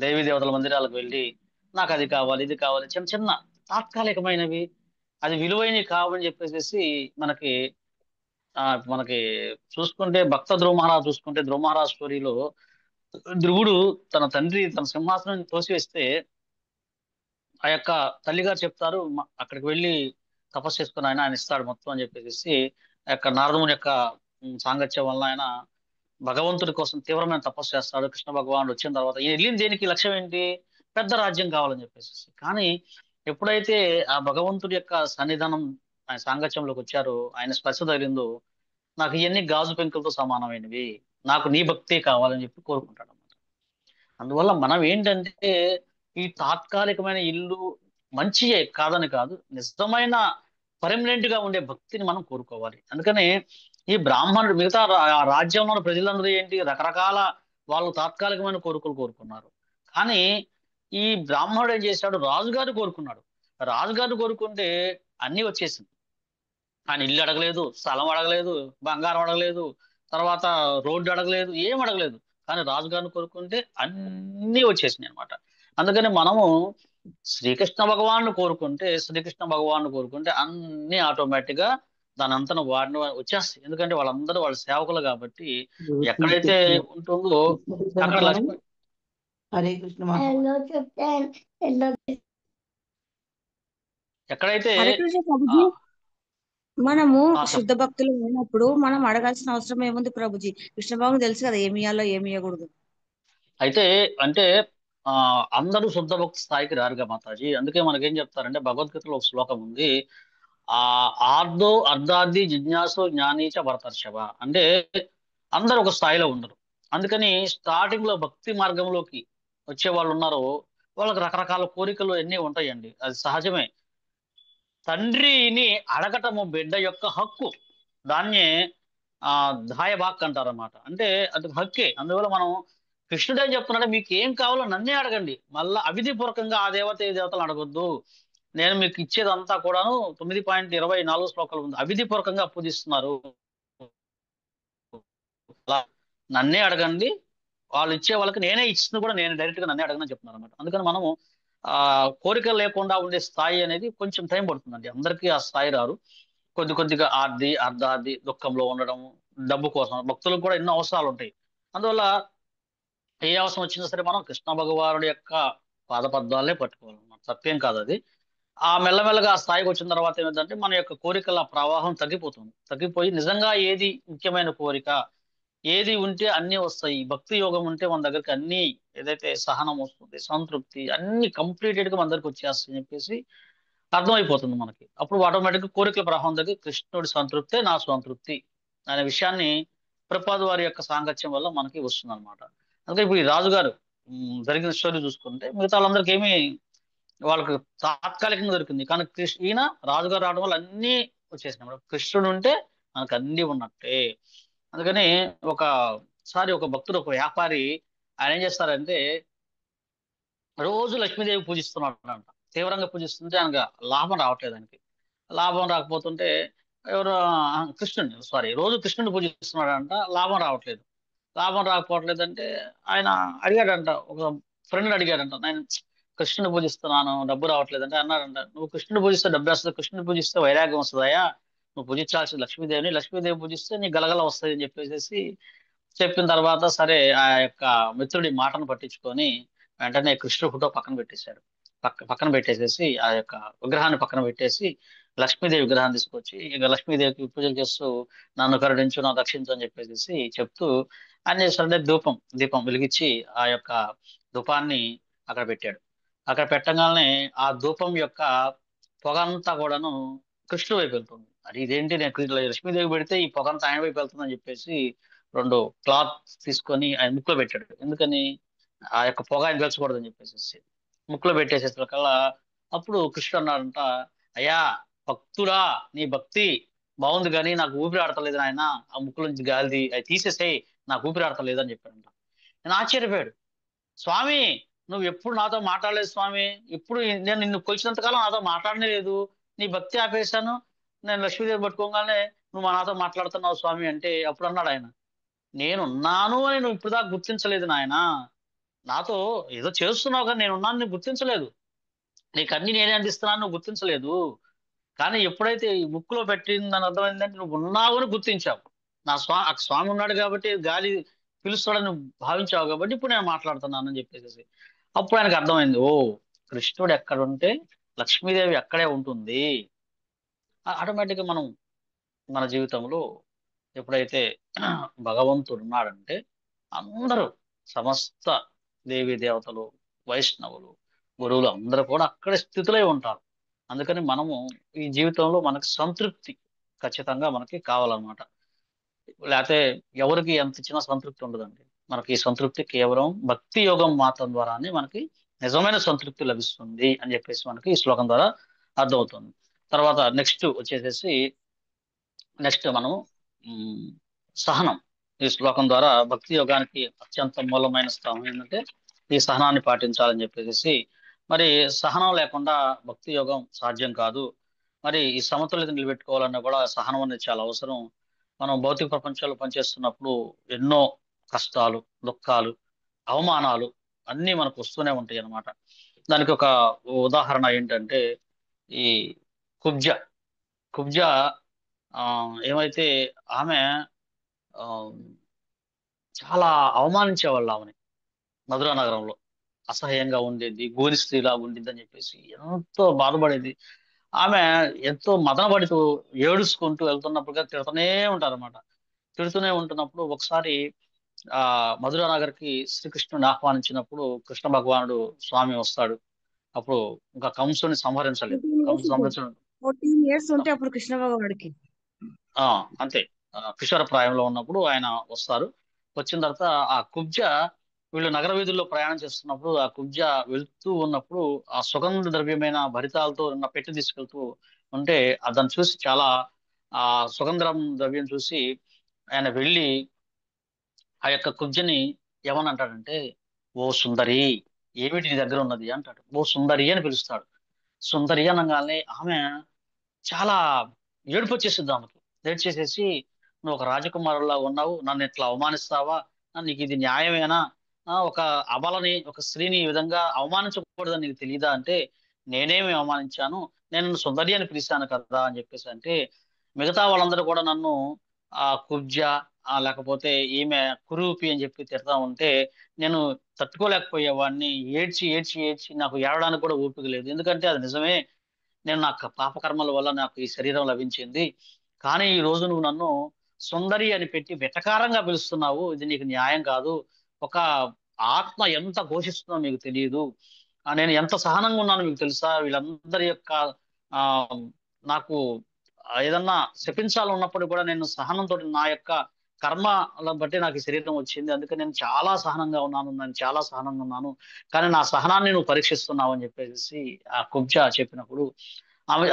దేవీ దేవతల మందిరాలకు వెళ్ళి నాకు అది కావాలి ఇది కావాలి చిన్న చిన్న తాత్కాలికమైనవి, అది విలువైనవి కావని చెప్పేసి మనకి మనకి చూసుకుంటే భక్త ధ్రువ మహారాజ్ చూసుకుంటే ధ్రువ మహారాజ్ స్టోరీలో ధ్రువుడు తన తండ్రి తన సింహాసనం తోసివేస్తే ఆ యొక్క తల్లిగారు చెప్తారు అక్కడికి వెళ్ళి తపస్సు చేసుకుని ఆయన ఇస్తాడు మొత్తం అని చెప్పేసి ఆ యొక్క నారదముని యొక్క సాంగత్యం వల్ల ఆయన భగవంతుడి కోసం తీవ్రమైన తపస్సు చేస్తాడు. కృష్ణ భగవానుడు వచ్చిన తర్వాత ఈయన వెళ్ళిన దేనికి లక్ష్యం ఏంటి? పెద్ద రాజ్యం కావాలని చెప్పేసి. కానీ ఎప్పుడైతే ఆ భగవంతుడి యొక్క సన్నిధానం ఆయన సాంగత్యంలోకి వచ్చారో, ఆయన స్పర్శ తగిలిందో, నాకు ఇవన్నీ గాజు పెంకులతో సమానమైనవి, నాకు నీ భక్తే కావాలని చెప్పి కోరుకుంటాడు అన్నమాట. అందువల్ల మనం ఏంటంటే ఈ తాత్కాలికమైన ఇల్లు మంచియే కాదని కాదు, నిజమైన పర్మనెంట్ గా ఉండే భక్తిని మనం కోరుకోవాలి. అందుకని ఈ బ్రాహ్మణుడు మిగతా రాజ్యంలో ఉన్న ప్రజలందరూ ఏంటి రకరకాల వాళ్ళు తాత్కాలికమైన కోరికలు కోరుకున్నారు. కానీ ఈ బ్రాహ్మణుడు ఏం చేశాడు? రాజుగారు కోరుకున్నాడు. రాజుగారు కోరుకుంటే అన్ని వచ్చేసింది. ఆయన ఇల్లు అడగలేదు, స్థలం అడగలేదు, బంగారం అడగలేదు, తర్వాత రోడ్డు అడగలేదు, ఏం అడగలేదు. కానీ రాజుగారిని కోరుకుంటే అన్నీ వచ్చేసినాయి అనమాట. అందుకని మనము శ్రీకృష్ణ భగవాన్ని కోరుకుంటే అన్ని ఆటోమేటిక్ గా దాని అంతా వాడిని వచ్చేస్తాయి. ఎందుకంటే వాళ్ళందరూ వాళ్ళ సేవకులు కాబట్టి ఎక్కడైతే ఉంటుందో అక్కడ లక్ష్మి. హరే కృష్ణ ఎక్కడైతే హరే కృష్ణ ప్రభుజీ, మనము శుద్ధ భక్తులు అయినప్పుడు మనం అడగాల్సిన అవసరం ఏముంది ప్రభుజీ? కృష్ణ భగవాన్ తెలుసు కదా ఏమి ఇవ్వాలో ఏమి ఇవ్వకూడదు. అయితే అంటే అందరూ శుద్ధ భక్తి స్థాయికి రారుగా మాతాజీ. అందుకే మనకేం చెప్తారంటే భగవద్గీతలో ఒక శ్లోకం ఉంది, అర్ధార్థి జిజ్ఞాసు జ్ఞానీచ భరతర్షభ. అంటే అందరూ ఒక స్థాయిలో ఉండరు. అందుకని స్టార్టింగ్ లో భక్తి మార్గంలోకి వచ్చే వాళ్ళు ఉన్నారో వాళ్ళకి రకరకాల కోరికలు అన్నీ ఉంటాయండి, అది సహజమే. తండ్రిని అడగటము బిడ్డ యొక్క హక్కు, దాన్నే దాయబాక్ అంటారన్నమాట. అంటే అది హక్కే. అందువల్ల మనం కృష్ణుడు ఏం చెప్తున్నాడంటే మీకు ఏం కావాలో నన్నే అడగండి, మళ్ళా అవిధిపూర్వకంగా ఆ దేవత ఏ దేవతలు అడగొద్దు, నేను మీకు ఇచ్చేదంతా కూడాను 9.24 శ్లోకాలు ఉంది, అవిధిపూర్వకంగా పూజిస్తున్నారు, నన్నే అడగండి, వాళ్ళు ఇచ్చే వాళ్ళకి నేనే ఇచ్చింది కూడా నేను డైరెక్ట్ గా నన్నే అడగనని చెప్తున్నారు అనమాట. అందుకని మనము కోరికలు లేకుండా ఉండే స్థాయి అనేది కొంచెం టైం పడుతుందండి. అందరికీ ఆ స్థాయి రారు. కొద్దిగా అర్ధార్థి దుఃఖంలో ఉండడం, డబ్బు కోసం, భక్తులకు కూడా ఎన్నో అవసరాలు ఉంటాయి. అందువల్ల ఏ అవసరం వచ్చినా సరే మనం కృష్ణ భగవానుడి యొక్క పాదపద్మాలనే పట్టుకోవాలన్నమాట. సత్యం కాదు అది. ఆ మెల్లమెల్లగా ఆ స్థాయికి వచ్చిన తర్వాత ఏమిటంటే మన యొక్క కోరికల ప్రవాహం తగ్గిపోయి నిజంగా ఏది ముఖ్యమైన కోరిక, ఏది ఉంటే అన్నీ వస్తాయి, భక్తి యోగం ఉంటే మన దగ్గరికి అన్ని, ఏదైతే సహనం వస్తుంది, సంతృప్తి, అన్ని కంప్లీటెడ్ గా మన దగ్గరికి వచ్చేస్తాయని చెప్పేసి అర్థమైపోతుంది మనకి. అప్పుడు ఆటోమేటిక్ గా కోరికల ప్రవాహం దగ్గర కృష్ణుడి సంతృప్తే నా సంతృప్తి అనే విషయాన్ని ప్రభుపాద వారి యొక్క సాంగత్యం వల్ల మనకి వస్తుంది అనమాట. అందుకే ఇప్పుడు ఈ రాజుగారు జరిగిన స్టోరీ చూసుకుంటే మిగతా వాళ్ళందరికీ ఏమి వాళ్ళకి తాత్కాలికంగా దొరికింది, కానీ ఈయన రాజుగారు రావడం వల్ల అన్ని వచ్చేసినాయి. కృష్ణుడు ఉంటే మనకు అన్ని ఉన్నట్టే. అందుకని ఒకసారి ఒక భక్తుడు, ఒక వ్యాపారి, ఆయన ఏం చేస్తారంటే రోజు లక్ష్మీదేవి పూజిస్తున్నాడు అంట. తీవ్రంగా పూజిస్తుంటే ఆయనకు లాభం రావట్లేదు. ఆయనకి లాభం రాకపోతుంటే రోజు కృష్ణుడిని పూజిస్తున్నాడంట, లాభం రాకపోవట్లేదు అంటే ఆయన అడిగాడంట, ఒక ఫ్రెండ్ అడిగాడంట, నేను కృష్ణుని పూజిస్తున్నాను డబ్బు రావట్లేదు అంటే అన్నాడంట, నువ్వు కృష్ణుని పూజిస్తే డబ్బు వస్తుంది, కృష్ణుని పూజిస్తే వైరాగ్యం వస్తుందయా, నువ్వు పూజించాల్సింది లక్ష్మీదేవి పూజిస్తే నీ గలగల వస్తుంది అని చెప్పేసి చెప్పిన తర్వాత సరే ఆ యొక్క మిత్రుడి మాటను పట్టించుకొని వెంటనే కృష్ణుడు ఫోటో పక్కన పెట్టేసేసి ఆ యొక్క విగ్రహాన్ని పక్కన పెట్టేసి లక్ష్మీదేవి విగ్రహాన్ని తీసుకొచ్చి ఇక లక్ష్మీదేవికి పూజలు చేస్తూ నన్ను కరుణించు, నా రక్షించు అని చెప్పేసి చెప్తూ ఆయన చేస్తాడంటే దీపం వెలిగించి ఆ యొక్క ధూపాన్ని అక్కడ పెట్టాడు. అక్కడ పెట్టగానే ఆ ధూపం యొక్క పొగ అంతా కూడాను కృష్ణుడి వైపు వెళ్తుంది. అది ఇదేంటి, నేను లక్ష్మీదేవి పెడితే ఈ పొగ అంతా ఆయన వైపు వెళ్తుందని చెప్పేసి 2 క్లాత్ తీసుకొని ఆయన ముక్కులో పెట్టాడు. ఎందుకని? ఆ యొక్క పొగ ఆయన పెంచకూడదని చెప్పేసి ముక్కులో పెట్టేసేసరికల్లా అప్పుడు కృష్ణుడు అన్నాడంట, అయ్యా భక్తుడా, నీ భక్తి బాగుంది కానీ నాకు ఊపిరి ఆడతలేదు నాయన, ఆ ముక్కుల నుంచి గాలి అది తీసేసేయి, నాకు ఊపిరి ఆడతలేదు అని చెప్పాడంట. నేను ఆశ్చర్యపోయాడు, స్వామి నువ్వు ఎప్పుడు నాతో మాట్లాడలేదు స్వామి, ఇప్పుడు నేను నిన్ను కొలిచినంత కాలం నాతో మాట్లాడనే లేదు, నీ భక్తి ఆపేశాను, నేను లక్ష్మీదేవి పట్టుకోగానే నువ్వు నాతో మాట్లాడుతున్నావు స్వామి అంటే అప్పుడు అన్నాడు ఆయన, నేనున్నాను అని నువ్వు ఇప్పుడు దాకా గుర్తించలేదు నాయన, నాతో ఏదో చేస్తున్నావు కానీ నేనున్నాను నీకు గుర్తించలేదు, నీకు అన్ని నేనే అందిస్తున్నాను నువ్వు గుర్తించలేదు, కానీ ఎప్పుడైతే ఈ ముక్కులో పెట్టిందని అర్థమైందంటే నువ్వు ఉన్నావు అని గుర్తించావు, నా ఆ స్వామి ఉన్నాడు కాబట్టి గాలి పిలుస్తాడని నువ్వు భావించావు కాబట్టి ఇప్పుడు నేను మాట్లాడుతున్నాను అని చెప్పేసి అప్పుడు ఆయనకు అర్థమైంది, ఓ కృష్ణుడు ఎక్కడ ఉంటే లక్ష్మీదేవి అక్కడే ఉంటుంది. ఆటోమేటిక్గా మనం మన జీవితంలో ఎప్పుడైతే భగవంతుడు ఉన్నాడంటే అందరూ సమస్త దేవీ దేవతలు, వైష్ణవులు, గురువులు అందరూ కూడా అక్కడే స్థితిలో ఉంటారు. అందుకని మనము ఈ జీవితంలో మనకు సంతృప్తి ఖచ్చితంగా మనకి కావాలన్నమాట. లేకపోతే ఎవరికి ఎంత ఇచ్చినా సంతృప్తి ఉండదండి. మనకి ఈ సంతృప్తి కేవలం భక్తి యోగం మాత్రం ద్వారానే మనకి నిజమైన సంతృప్తి లభిస్తుంది అని చెప్పేసి మనకి ఈ శ్లోకం ద్వారా అర్థమవుతుంది. తర్వాత నెక్స్ట్ వచ్చేసేసి మనం ఉమ్, సహనం. ఈ శ్లోకం ద్వారా భక్తి యోగానికి అత్యంత మూలమైన స్థానం ఏంటంటే ఈ సహనాన్ని పాటించాలని చెప్పేసి, మరి సహనం లేకుండా భక్తి యోగం సాధ్యం కాదు. మరి ఈ సమతుల్యత నిలబెట్టుకోవాలన్నా కూడా సహనం అనేది చాలా అవసరం. మనం భౌతిక ప్రపంచంలో పనిచేస్తున్నప్పుడు ఎన్నో కష్టాలు, దుఃఖాలు, అవమానాలు అన్నీ మనకు వస్తూనే ఉంటాయి అన్నమాట. దానికి ఒక ఉదాహరణ ఏంటంటే ఈ కుబ్జ కుబ్జ ఆ ఏమైతే ఆమె ఆ చాలా అవమానించేవాళ్ళు ఆమెని మధురా నగరంలో, అసహ్యంగా ఉండేది, గోరి స్త్రీలా ఉండేది అని చెప్పేసి ఎంతో బాధపడేది. ఆమె ఎంతో మదన పడుతూ ఏడుచుకుంటూ వెళ్తున్నప్పుడుగా తిడుతూనే ఉంటారన్నమాట. తిడుతూనే ఉంటున్నప్పుడు ఒకసారి ఆ మధురా నగర్కి శ్రీకృష్ణుని ఆహ్వానించినప్పుడు కృష్ణ భగవానుడు స్వామి వస్తాడు. అప్పుడు ఇంకా కంసుని సంహరించలేదు. 14 కంసు ఇయర్స్ సంహరించడం 14 ఇయర్స్ ఉంటే అప్పుడు కృష్ణ భగవానుడికి ఆ అంతే. కిషోర ప్రాయంలో ఉన్నప్పుడు ఆయన వస్తారు. వచ్చిన తర్వాత ఆ కుబ్జ, వీళ్ళు నగర వీధుల్లో ప్రయాణం చేస్తున్నప్పుడు ఆ కుబ్జ వెళ్తూ ఉన్నప్పుడు ఆ సుగంధ ద్రవ్యమైన భరితాలతో ఉన్న పెట్టి తీసుకెళ్తూ ఉంటే దాన్ని చూసి చాలా ఆ సుగంధం ద్రవ్యం చూసి ఆయన వెళ్ళి ఆ యొక్క కుబ్జని ఏమని అంటాడంటే, ఓ సుందరి, ఏమిటి నీ దగ్గర ఉన్నది అంటాడు. ఓ సుందరి అని పిలుస్తాడు. సుందరి అనగానే ఆమె చాలా ఏడుపు వచ్చేసింది ఆమెకి. ఏడ్చేసేసి, నువ్వు ఒక రాజకుమారులా ఉన్నావు, నన్ను ఇట్లా అవమానిస్తావా, నీకు ఇది న్యాయమేనా, ఒక అబలని, ఒక స్త్రీని ఈ విధంగా అవమానించకూడదని నీకు తెలియదా అంటే, నేనేమి అవమానించాను, నేను సుందరి అని పిలిచాను కదా అని చెప్పేసి అంటే, మిగతా వాళ్ళందరూ కూడా నన్ను కుబ్జ, లేకపోతే ఈమె కురూపి అని చెప్పి తిడతా ఉంటే నేను తట్టుకోలేకపోయేవాడిని, ఏడ్చి ఏడ్చి ఏడ్చి నాకు ఏడవడానికి కూడా ఓపిక లేదు, ఎందుకంటే అది నిజమే, నేను నాకు పాపకర్మల వల్ల నాకు ఈ శరీరం లభించింది, కానీ ఈ రోజు నువ్వు నన్ను సుందరి అని పెట్టి వెటకారంగా పిలుస్తున్నావు, ఇది నీకు న్యాయం కాదు, ఒక ఆత్మ ఎంత ఘోషిస్తుందో మీకు తెలియదు, నేను ఎంత సహనంగా ఉన్నానో మీకు తెలుసా, వీళ్ళందరి యొక్క ఆ నాకు ఏదన్నా శపించాలి ఉన్నప్పుడు కూడా నేను సహనంతో, నా యొక్క కర్మలను బట్టి నాకు ఈ శరీరం వచ్చింది, అందుకే నేను చాలా సహనంగా ఉన్నాను, నేను చాలా సహనంగా ఉన్నాను, కానీ నా సహనాన్ని నువ్వు పరీక్షిస్తున్నావు అని చెప్పేసి ఆ కుబ్జా చెప్పినప్పుడు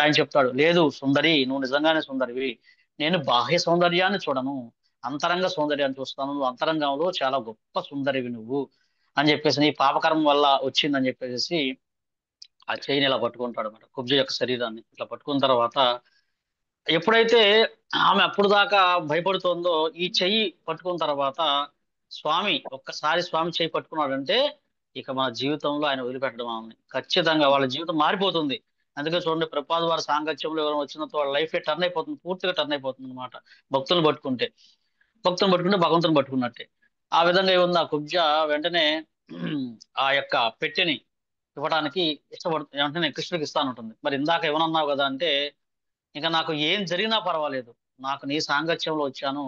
ఆయన చెప్తాడు, లేదు సుందరి, నువ్వు నిజంగానే సుందరివి, నేను బాహ్య సౌందర్యాన్ని చూడను, అంతరంగ సౌందర్యాన్ని చూస్తాను, నువ్వు అంతరంగంలో చాలా గొప్ప సుందరివి నువ్వు అని చెప్పేసి, నీ పాపకర్మ వల్ల వచ్చిందని చెప్పేసి ఆ చెయ్యిని ఇలా పట్టుకుంటాడు అనమాట, కుబ్జ యొక్క శరీరాన్ని ఇట్లా పట్టుకున్న తర్వాత ఎప్పుడైతే ఆమె అప్పుడు దాకా భయపడుతోందో ఈ చెయ్యి పట్టుకున్న తర్వాత స్వామి ఒక్కసారి స్వామి చెయ్యి పట్టుకున్నాడంటే ఇక మన జీవితంలో ఆయన వదిలిపెట్టడం ఆమెని ఖచ్చితంగా వాళ్ళ జీవితం మారిపోతుంది. అందుకే చూడండి, ప్రభుపాద వారి సాంగత్యంలో ఎవరైనా వచ్చినంత వాళ్ళ లైఫ్ టర్న్ అయిపోతుంది, పూర్తిగా టర్న్ అయిపోతుంది అనమాట. భక్తులను పట్టుకుంటే భగవంతుని పట్టుకున్నట్టే. ఆ విధంగా ఏముంది, ఆ కుబ్జ వెంటనే ఆ యొక్క పెట్టెని ఇవ్వడానికి వెంటనే కృష్ణుడికి ఇస్తానంటుంది. మరి ఇందాక ఏమన్నావు కదా అంటే, ఇంకా నాకు ఏం జరిగినా పర్వాలేదు, నాకు నీ సాంగత్యంలో వచ్చాను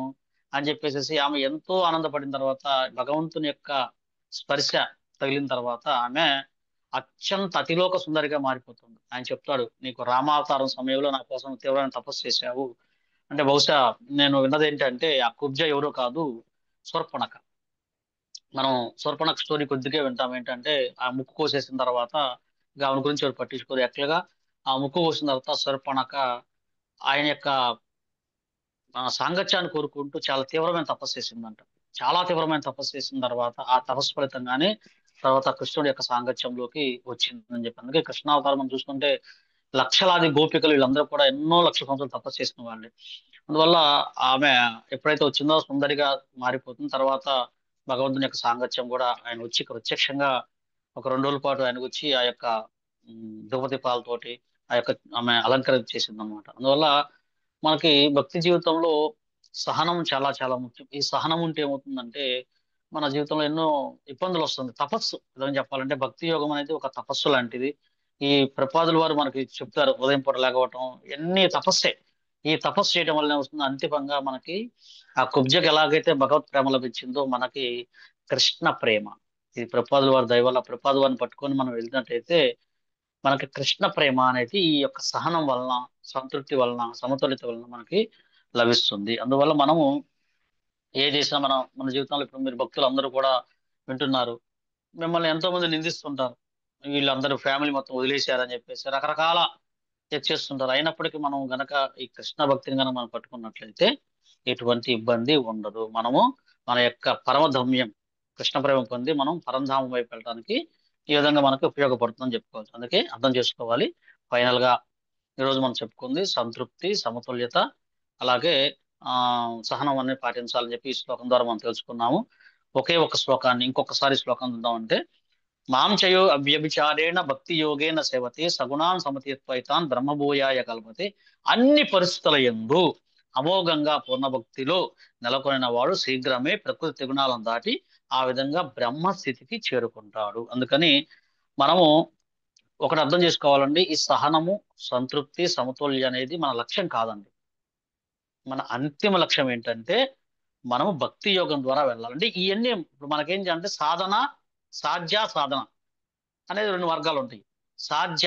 అని చెప్పేసి ఆమె ఎంతో ఆనందపడిన తర్వాత, భగవంతుని యొక్క స్పర్శ తగిలిన తర్వాత ఆమె అత్యంత అతిలోక సుందరిగా మారిపోతుంది. ఆయన చెప్తాడు, నీకు రామావతారం సమయంలో నా కోసం తీవ్రమైన తపస్సు చేశావు అంటే, బహుశా నేను విన్నది ఏంటంటే ఆ కుబ్జ ఎవరో కాదు, శూర్పణఖ. మనం శూర్పణఖ స్టోరీ కొద్దిగా వింటాం. ఏంటంటే ఆ ముక్కు కోసేసిన తర్వాత ఇక ఆమె గురించి ఎవరు పట్టించుకోరు, యాక్చువల్గా ఆ ముక్కు కోసిన తర్వాత శూర్పణఖ ఆయన యొక్క సాంగత్యాన్ని కోరుకుంటూ చాలా తీవ్రమైన తపస్సు చేసిందంట. చాలా తీవ్రమైన తపస్సు చేసిన తర్వాత ఆ తపస్సు ఫలితంగానే తర్వాత కృష్ణుడి యొక్క సాంగత్యంలోకి వచ్చిందని చెప్పి. అందుకే కృష్ణావతారం మనం చూసుకుంటే లక్షలాది గోపికలు వీళ్ళందరూ కూడా ఎన్నో లక్షల సంవత్సరాలు తపస్సు చేసిన వాళ్ళే. అందువల్ల ఆమె ఎప్పుడైతే వచ్చిందో సుందరిగా మారిపోతుంది. తర్వాత భగవంతుని యొక్క సాంగత్యం కూడా ఆయన వచ్చి ప్రత్యక్షంగా ఒక 2 రోజుల పాటు ఆయనకు వచ్చి ఆ యొక్క ధూపదీపాలతోటి ఆ యొక్క ఆమె అలంకరణ చేసింది అనమాట. అందువల్ల మనకి భక్తి జీవితంలో సహనం చాలా చాలా ముఖ్యం. ఈ సహనం ఉంటే ఏమవుతుందంటే మన జీవితంలో ఎన్నో ఇబ్బందులు వస్తుంది. తపస్సు విధంగా చెప్పాలంటే భక్తి యోగం అనేది ఒక తపస్సు లాంటిది. ఈ ప్రపాదుల వారు మనకి చెప్తారు ఉదయం పూట లేకపోవటం ఎన్ని తపస్సే. ఈ తపస్సు చేయడం వల్ల ఏమవుతుంది, అంతిమంగా మనకి ఆ కుబ్జకు ఎలాగైతే భగవత్ ప్రేమ లభించిందో మనకి కృష్ణ ప్రేమ. ఈ ప్రపాదుల వారి దయ వల్ల ప్రపాదు వారిని పట్టుకొని మనం వెళ్ళినట్టయితే మనకి కృష్ణ ప్రేమ అనేది ఈ యొక్క సహనం వలన, సంతృప్తి వలన, సమతుల్యత వలన మనకి లభిస్తుంది. అందువల్ల మనము ఏ చేసినా మన జీవితంలో ఇప్పుడు మీరు భక్తులు అందరూ కూడా వింటున్నారు, మిమ్మల్ని ఎంతో మంది నిందిస్తుంటారు, వీళ్ళందరూ ఫ్యామిలీ మొత్తం వదిలేశారని చెప్పేసి రకరకాల చేస్తుంటారు. అయినప్పటికీ మనం గనక ఈ కృష్ణ భక్తిని కనుక మనం పట్టుకున్నట్లయితే ఎటువంటి ఇబ్బంది ఉండదు. మనము మన యొక్క పరమధమ్యం కృష్ణ ప్రేమ పొంది మనం పరంధామం వైపు వెళ్ళడానికి ఈ విధంగా మనకు ఉపయోగపడుతుందని చెప్పుకోవచ్చు. అందుకే అర్థం చేసుకోవాలి. ఫైనల్ గా ఈరోజు మనం చెప్పుకుంది సంతృప్తి, సమతుల్యత, అలాగే సహనం అనేది పాటించాలని చెప్పి ఈ శ్లోకం ద్వారా మనం తెలుసుకున్నాము. ఒకే ఒక శ్లోకాన్ని ఇంకొకసారి శ్లోకం చూద్దామంటే మాం చయో అవ్యభిచారేణ భక్తి యోగేన సేవతే సగుణాన్ సమతీత్వైతాన్ బ్రహ్మభూయాయ కల్పతే. అన్ని పరిస్థితుల యందు అమోఘంగా పూర్ణభక్తిలో నెలకొనిన వాడు శీఘ్రమే ప్రకృతి త్రిగుణాలను దాటి ఆ విధంగా బ్రహ్మస్థితికి చేరుకుంటాడు. అందుకని మనము ఒకటి అర్థం చేసుకోవాలండి, ఈ సహనము, సంతృప్తి, సమతుల్య అనేది మన లక్ష్యం కాదండి. మన అంతిమ లక్ష్యం ఏంటంటే మనము భక్తి యోగం ద్వారా వెళ్ళాలండి. ఇవన్నీ ఇప్పుడు మనకేం చేయాలంటే సాధన, సాధ్య, సాధన అనేది 2 వర్గాలు ఉంటాయి. సాధ్య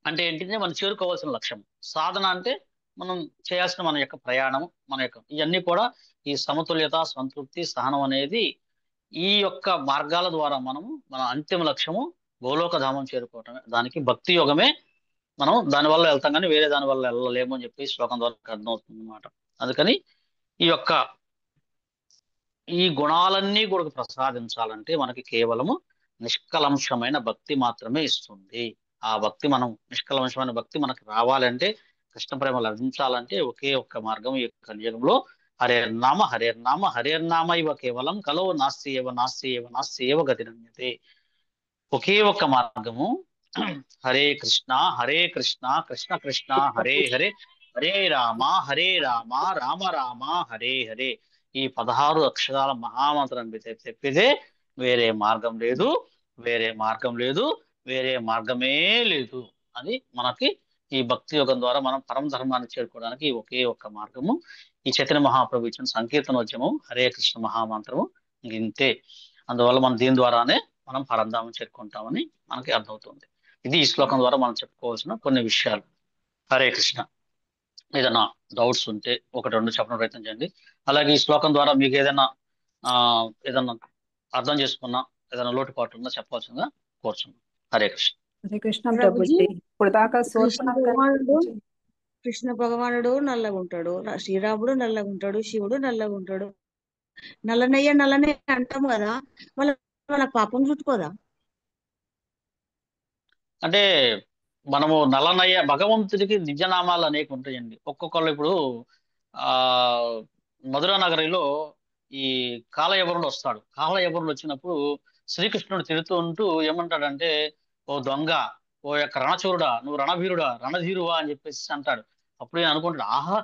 అంటే ఏంటంటే మనం చేరుకోవాల్సిన లక్ష్యం. సాధన అంటే మనం చేయాల్సిన మన యొక్క ప్రయాణం, మన యొక్క ఇవన్నీ కూడా ఈ సమతుల్యత, సంతృప్తి, సహనం అనేది ఈ యొక్క మార్గాల ద్వారా మనము మన అంతిమ లక్ష్యము గోలోక ధామం చేరుకోవటమే. దానికి భక్తి యోగమే మనం దానివల్ల వెళ్తాం, కానీ వేరే దాని వల్ల వెళ్ళలేము అని చెప్పి శ్లోకం ద్వారా అర్థమవుతుంది అన్నమాట. అందుకని ఈ యొక్క ఈ గుణాలన్నీ కూడా ప్రసాదించాలంటే మనకి కేవలము నిష్కలంషమైన భక్తి మాత్రమే ఇస్తుంది. ఆ భక్తి నిష్కలంషమైన భక్తి మనకు రావాలంటే, కృష్ణ ప్రేమ లభించాలంటే ఒకే ఒక్క మార్గం ఈ కలియుగంలో హరేర్నామ హరేర్నామ హరేర్నామ ఇవ కేవలం కలో నాస్తి ఏవ నాస్తి ఏవ నాస్తి ఏవ గతిరన్యతే. ఒకే ఒక్క మార్గము హరే కృష్ణ కృష్ణ కృష్ణ హరే హరే హరే రామ రామ రామ హరే హరే. ఈ 16 అక్షరాల మహామంత్రం చెప్పితే వేరే మార్గం లేదు, వేరే మార్గం లేదు, వేరే మార్గమే లేదు. అది మనకి ఈ భక్తి యోగం ద్వారా మనం పరమ ధర్మాన్ని చేరుకోవడానికి ఒకే ఒక్క మార్గము ఈ చైతన్య మహాప్రభు ఇచ్చిన సంకీర్తనోద్యమం హరే కృష్ణ మహామంత్రము. ఇంతే. అందువల్ల మనం దీని ద్వారానే మనం పరంధామం చేరుకుంటామని మనకి అర్థమవుతుంది. ఇది ఈ శ్లోకం ద్వారా మనం చెప్పుకోవాల్సిన కొన్ని విషయాలు. హరే కృష్ణ. ఏదైనా డౌట్స్ ఉంటే 1-2 చెప్పడం ప్రయత్నం చేయండి. అలాగే ఈ శ్లోకం ద్వారా మీకు ఏదైనా అర్థం చేసుకున్నా, ఏదైనా లోటుపాటు ఉన్నా చెప్పాల్సిందిగా కోరుచున్నాం. హరే కృష్ణ. హరే కృష్ణ ప్రభుజీ, ప్రభుజీ. ఇప్పుడు దాకా కృష్ణ భగవానుడు నల్లగా ఉంటాడు, శ్రీరాముడు నల్లగా ఉంటాడు, శివుడు నల్లగా ఉంటాడు. నల్లనయ్య అంటాము కదా, వాళ్ళ పాపం చుట్టుకోదా? అంటే మనము నల్లనయ్య భగవంతుడికి నిజనామాలు అనేక ఉంటాయండి. ఒక్కొక్కళ్ళు ఇప్పుడు ఆ మధురా నగరిలో ఈ కాలయవరుడు వస్తాడు. కాలయవరుడు వచ్చినప్పుడు శ్రీకృష్ణుడు తిరుగుతూ ఉంటూ ఏమంటాడంటే, ఓ దొంగ, ఓ యొక్క రణచూరుడా, నువ్వు రణభీరుడా, రణధీరువా అని చెప్పేసి అంటాడు. అప్పుడు నేను అనుకుంటాడు, ఆహా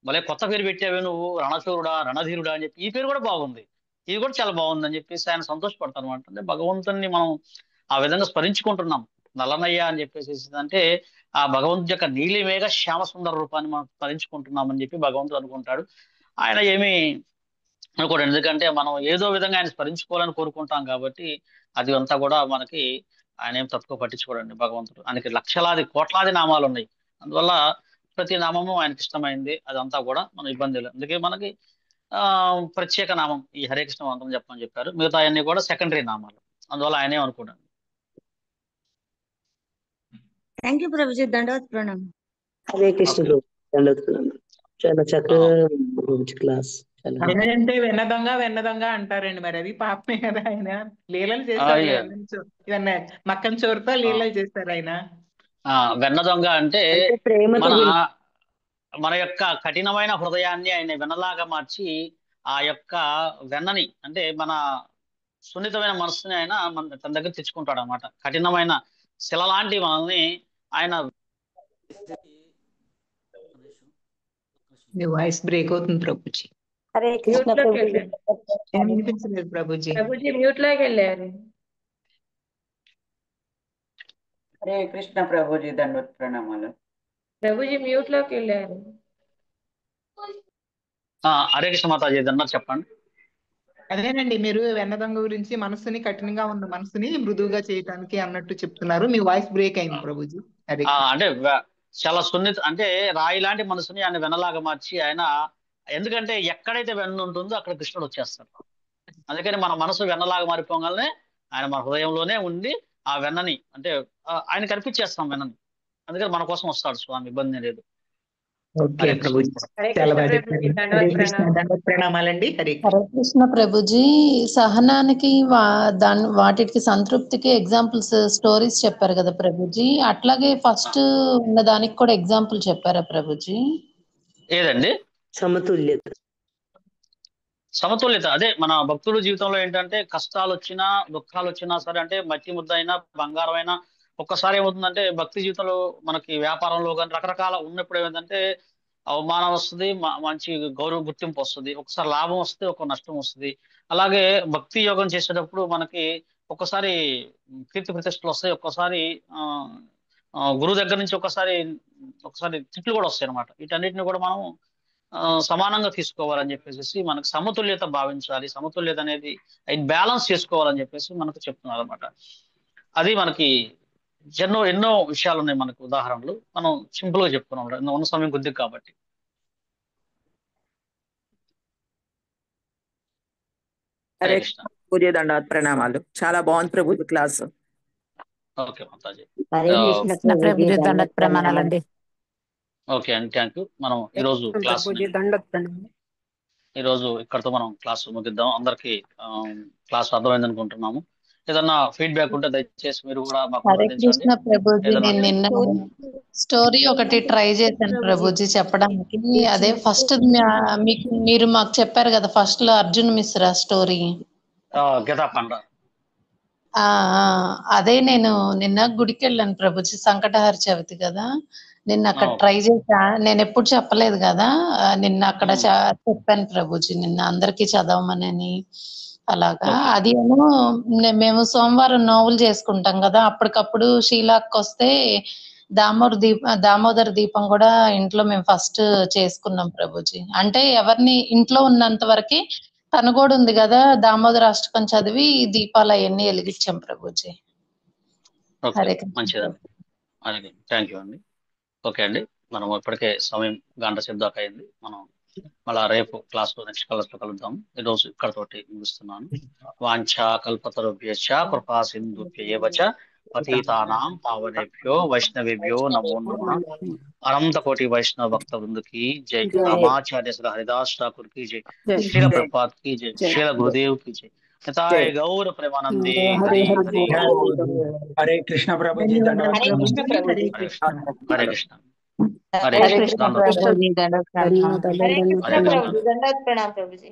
భలే కొత్త పేరు పెట్టావే నువ్వు, రణచూరుడా రణధీరుడా అని చెప్పి. ఈ పేరు కూడా బాగుంది, ఇది కూడా చాలా బాగుంది అని చెప్పేసి ఆయన సంతోషపడతారు అనమాట. అంటే భగవంతుని మనం ఆ విధంగా స్మరించుకుంటున్నాం. నల్లనయ్య అని చెప్పేసి అంటే ఆ భగవంతుడి యొక్క నీలిమేఘ శ్యామ సుందర రూపాన్ని మనం స్మరించుకుంటున్నామని చెప్పి భగవంతుడు అనుకుంటాడు. ఆయన ఏమి అనుకోడు, ఎందుకంటే మనం ఏదో విధంగా ఆయన స్మరించుకోవాలని కోరుకుంటాం కాబట్టి అది అంతా కూడా మనకి ఆయన ఏం తక్కువ పట్టించుకోడండి భగవంతుడు. ఆయనకి లక్షలాది కోట్లాది నామాలు ఉన్నాయి. అందువల్ల ప్రతి నామము ఆయనకి ఇష్టమైంది. అదంతా కూడా మన ఇబ్బంది లేదు. అందుకే మనకి ప్రత్యేక నామం ఈ హరే కృష్ణ మంత్రం చెప్పమని చెప్పారు. మిగతా అన్ని కూడా సెకండరీ నామాలు. అందువల్ల ఆయనే అనుకోండి. థ్యాంక్ యూ ప్రభుజీ, దండవత్ ప్రణామం. హరే కృష్ణ ప్రభు, దండవత్ ప్రణామం. చాలా చక్కగా క్లాస్. అంటే వెన్న దొంగ అంటారండి. మరి అది పాపమే కదా. ఆయన లీలలు చేశారు. మక్కన్ చోరుతో లీలలు చేశారు ఆయన. వెన్న దొంగ అంటే ప్రేమతో మన మన యొక్క కఠినమైన హృదయాన్ని ఆయన వెన్నలాగా మార్చి ఆ యొక్క వెన్నని అంటే మన సున్నితమైన మనసుని ఆయన తన దగ్గర తెచ్చుకుంటాడు అనమాట. కఠినమైన శిల లాంటి మనల్ని ఆయన. మీ వాయిస్ బ్రేక్ అవుతుంది ప్రభుజీ. హరే కృష్ణ ప్రభుజీ. ఏం వినిపించలేదు ప్రభుజీ. ప్రభుజీ మ్యూట్ లోకి వెళ్ళారు. హరే కృష్ణ ప్రభుజీ, దండవత్ ప్రణామాలు. ప్రభుజీ మ్యూట్ లోకి వెళ్ళారు. హరే కృష్ణ మాతాజీ, దండ చెప్పండి. అదేనండి, మీరు వెన్న దొంగ గురించి మనసుని కఠినంగా ఉన్న మనసుని మృదువుగా చేయటానికి అన్నట్టు చెప్తున్నారు. మీ వాయిస్ బ్రేక్ అయింది ప్రభుజీ. అంటే చాలా సున్నిత అంటే రాయి లాంటి మనసుని ఆయన వెన్నలాగా మార్చి ఆయన, ఎందుకంటే ఎక్కడైతే వెన్న ఉంటుందో అక్కడ కృష్ణుడు వచ్చేస్తాడు. అందుకని మన మనసు వెన్నలాగా మారిపోగానే ఆయన మన హృదయంలోనే ఉండి ఆ వెన్నని అంటే ఆయన కనిపించేస్తాం వెన్నని. అందుకని మన కోసం వస్తాడు స్వామి, ఇబ్బంది లేదు. ప్రణామాలండి. హరే కృష్ణ ప్రభుజీ. సహనానికి వాటికి సంతృప్తికి ఎగ్జాంపుల్స్ స్టోరీస్ చెప్పారు కదా ప్రభుజీ. అట్లాగే ఫస్ట్ ఉన్న దానికి కూడా ఎగ్జాంపుల్ చెప్పారా ప్రభుజీ? ఏదండి? సమతుల్యత. అదే మన భక్తుల జీవితంలో ఏంటంటే కష్టాలు వచ్చినా దుఃఖాలు వచ్చినా సరే, అంటే మట్టి ముద్ద అయినా బంగారం అయినా, ఒక్కసారి ఏమవుతుందంటే భక్తి జీవితంలో మనకి వ్యాపారంలో కానీ రకరకాల ఉన్నప్పుడు ఏమైందంటే అవమానం వస్తుంది, మంచి గౌరవ గుర్తింపు వస్తుంది, ఒకసారి లాభం వస్తే ఒక నష్టం వస్తుంది. అలాగే భక్తి యోగం చేసేటప్పుడు మనకి ఒక్కసారి కీర్తి ప్రతిష్టలు వస్తాయి, ఒక్కసారి గురువు దగ్గర నుంచి ఒకసారి తిట్లు కూడా వస్తాయి అనమాట. వీటన్నిటిని కూడా మనం సమానంగా తీసుకోవాలని చెప్పేసి మనకు సమతుల్యత భావించాలి. సమతుల్యత అనేది బ్యాలెన్స్ చేసుకోవాలని చెప్పేసి మనకు చెప్తున్నారు అనమాట. అది మనకి ఎన్నో విషయాలు ఉన్నాయి మనకు ఉదాహరణలు. మనం సింపుల్ గా చెప్పుకున్నాం ఉన్న సమయం కొద్దిగా కాబట్టి. హరే కృష్ణ పూజ, దండవత్ ప్రణామాలు. చాలా బాగుంది Prabhuji class. Okay Mataji. దండవత్ ప్రణామాలండి. Okay అండి, థ్యాంక్ యూ. మనం ఈరోజు ఇక్కడతో మనం క్లాస్ ముగిద్దాం. అందరికి క్లాస్ అర్థమైంది అనుకుంటున్నాము. ఏదన్నా ఫీడ్బ్యాక్ ఉంటే దయచేసి మీరు కూడా మాకు కృష్ణ ప్రభుజీ, నేను నిన్న స్టోరీ ఒకటి ట్రై చేశాను ప్రభుజీ చెప్పడానికి. అదే ఫస్ట్ మీరు మాకు చెప్పారు కదా ఫస్ట్ లో అర్జున్ మిశ్రా స్టోరీ. అదే నేను నిన్న గుడికి వెళ్ళాను ప్రభుజీ, సంకటహర చవితి కదా. నిన్న అక్కడ ట్రై చేశా. నేను ఎప్పుడు చెప్పలేదు కదా, నిన్న అక్కడ చెప్పాను ప్రభుజీ. నిన్న అందరికీ చదవమని అలాగా. అది మేము సోమవారం నోవులు చేసుకుంటాం కదా, అప్పటికప్పుడు షీలాకి వస్తే దామోదర దీపం కూడా ఇంట్లో మేము ఫస్ట్ చేసుకున్నాం ప్రభుజీ. అంటే ఎవరిని ఇంట్లో ఉన్నంత వరకు తను కూడా ఉంది కదా, దామోదర అష్టకం చదివి దీపాలు అవన్నీ వెలిగించాం ప్రభుజీ. మంచిదండి, థ్యాంక్ యూ అండి. ఓకే అండి, మనం ఇప్పటికే సమయం గంట సేపు దాకా అయింది. మనం మళ్ళా రేపు క్లాస్ లో నెక్స్ట్ క్లాస్ లో కలుద్దాం. ఈరోజు ఇక్కడతోటి ముగిస్తున్నాను. వాంఛా కల్పతరుభ్యశ్చ కృపా సింధుభ్యైవ చ పతితానాం పావనేభ్యో వైష్ణవేభ్యో నమో నమః. అనంత కోటి వైష్ణవ భక్త వృందకి జై. రామాచార్య శ్రీ హరిదాస్ ఠాకూర్ की जय, श्रील प्रभुपाद की जय, श्रील गुरुदेव की जय, निताय गौर प्रेमानंदे हरि हरि। हरे कृष्ण प्रभुजी, हरे कृष्ण हरे कृष्ण हरे कृष्ण कृष्ण प्रभुजी, దండవత్ ప్రణాम ప్రభుజీ.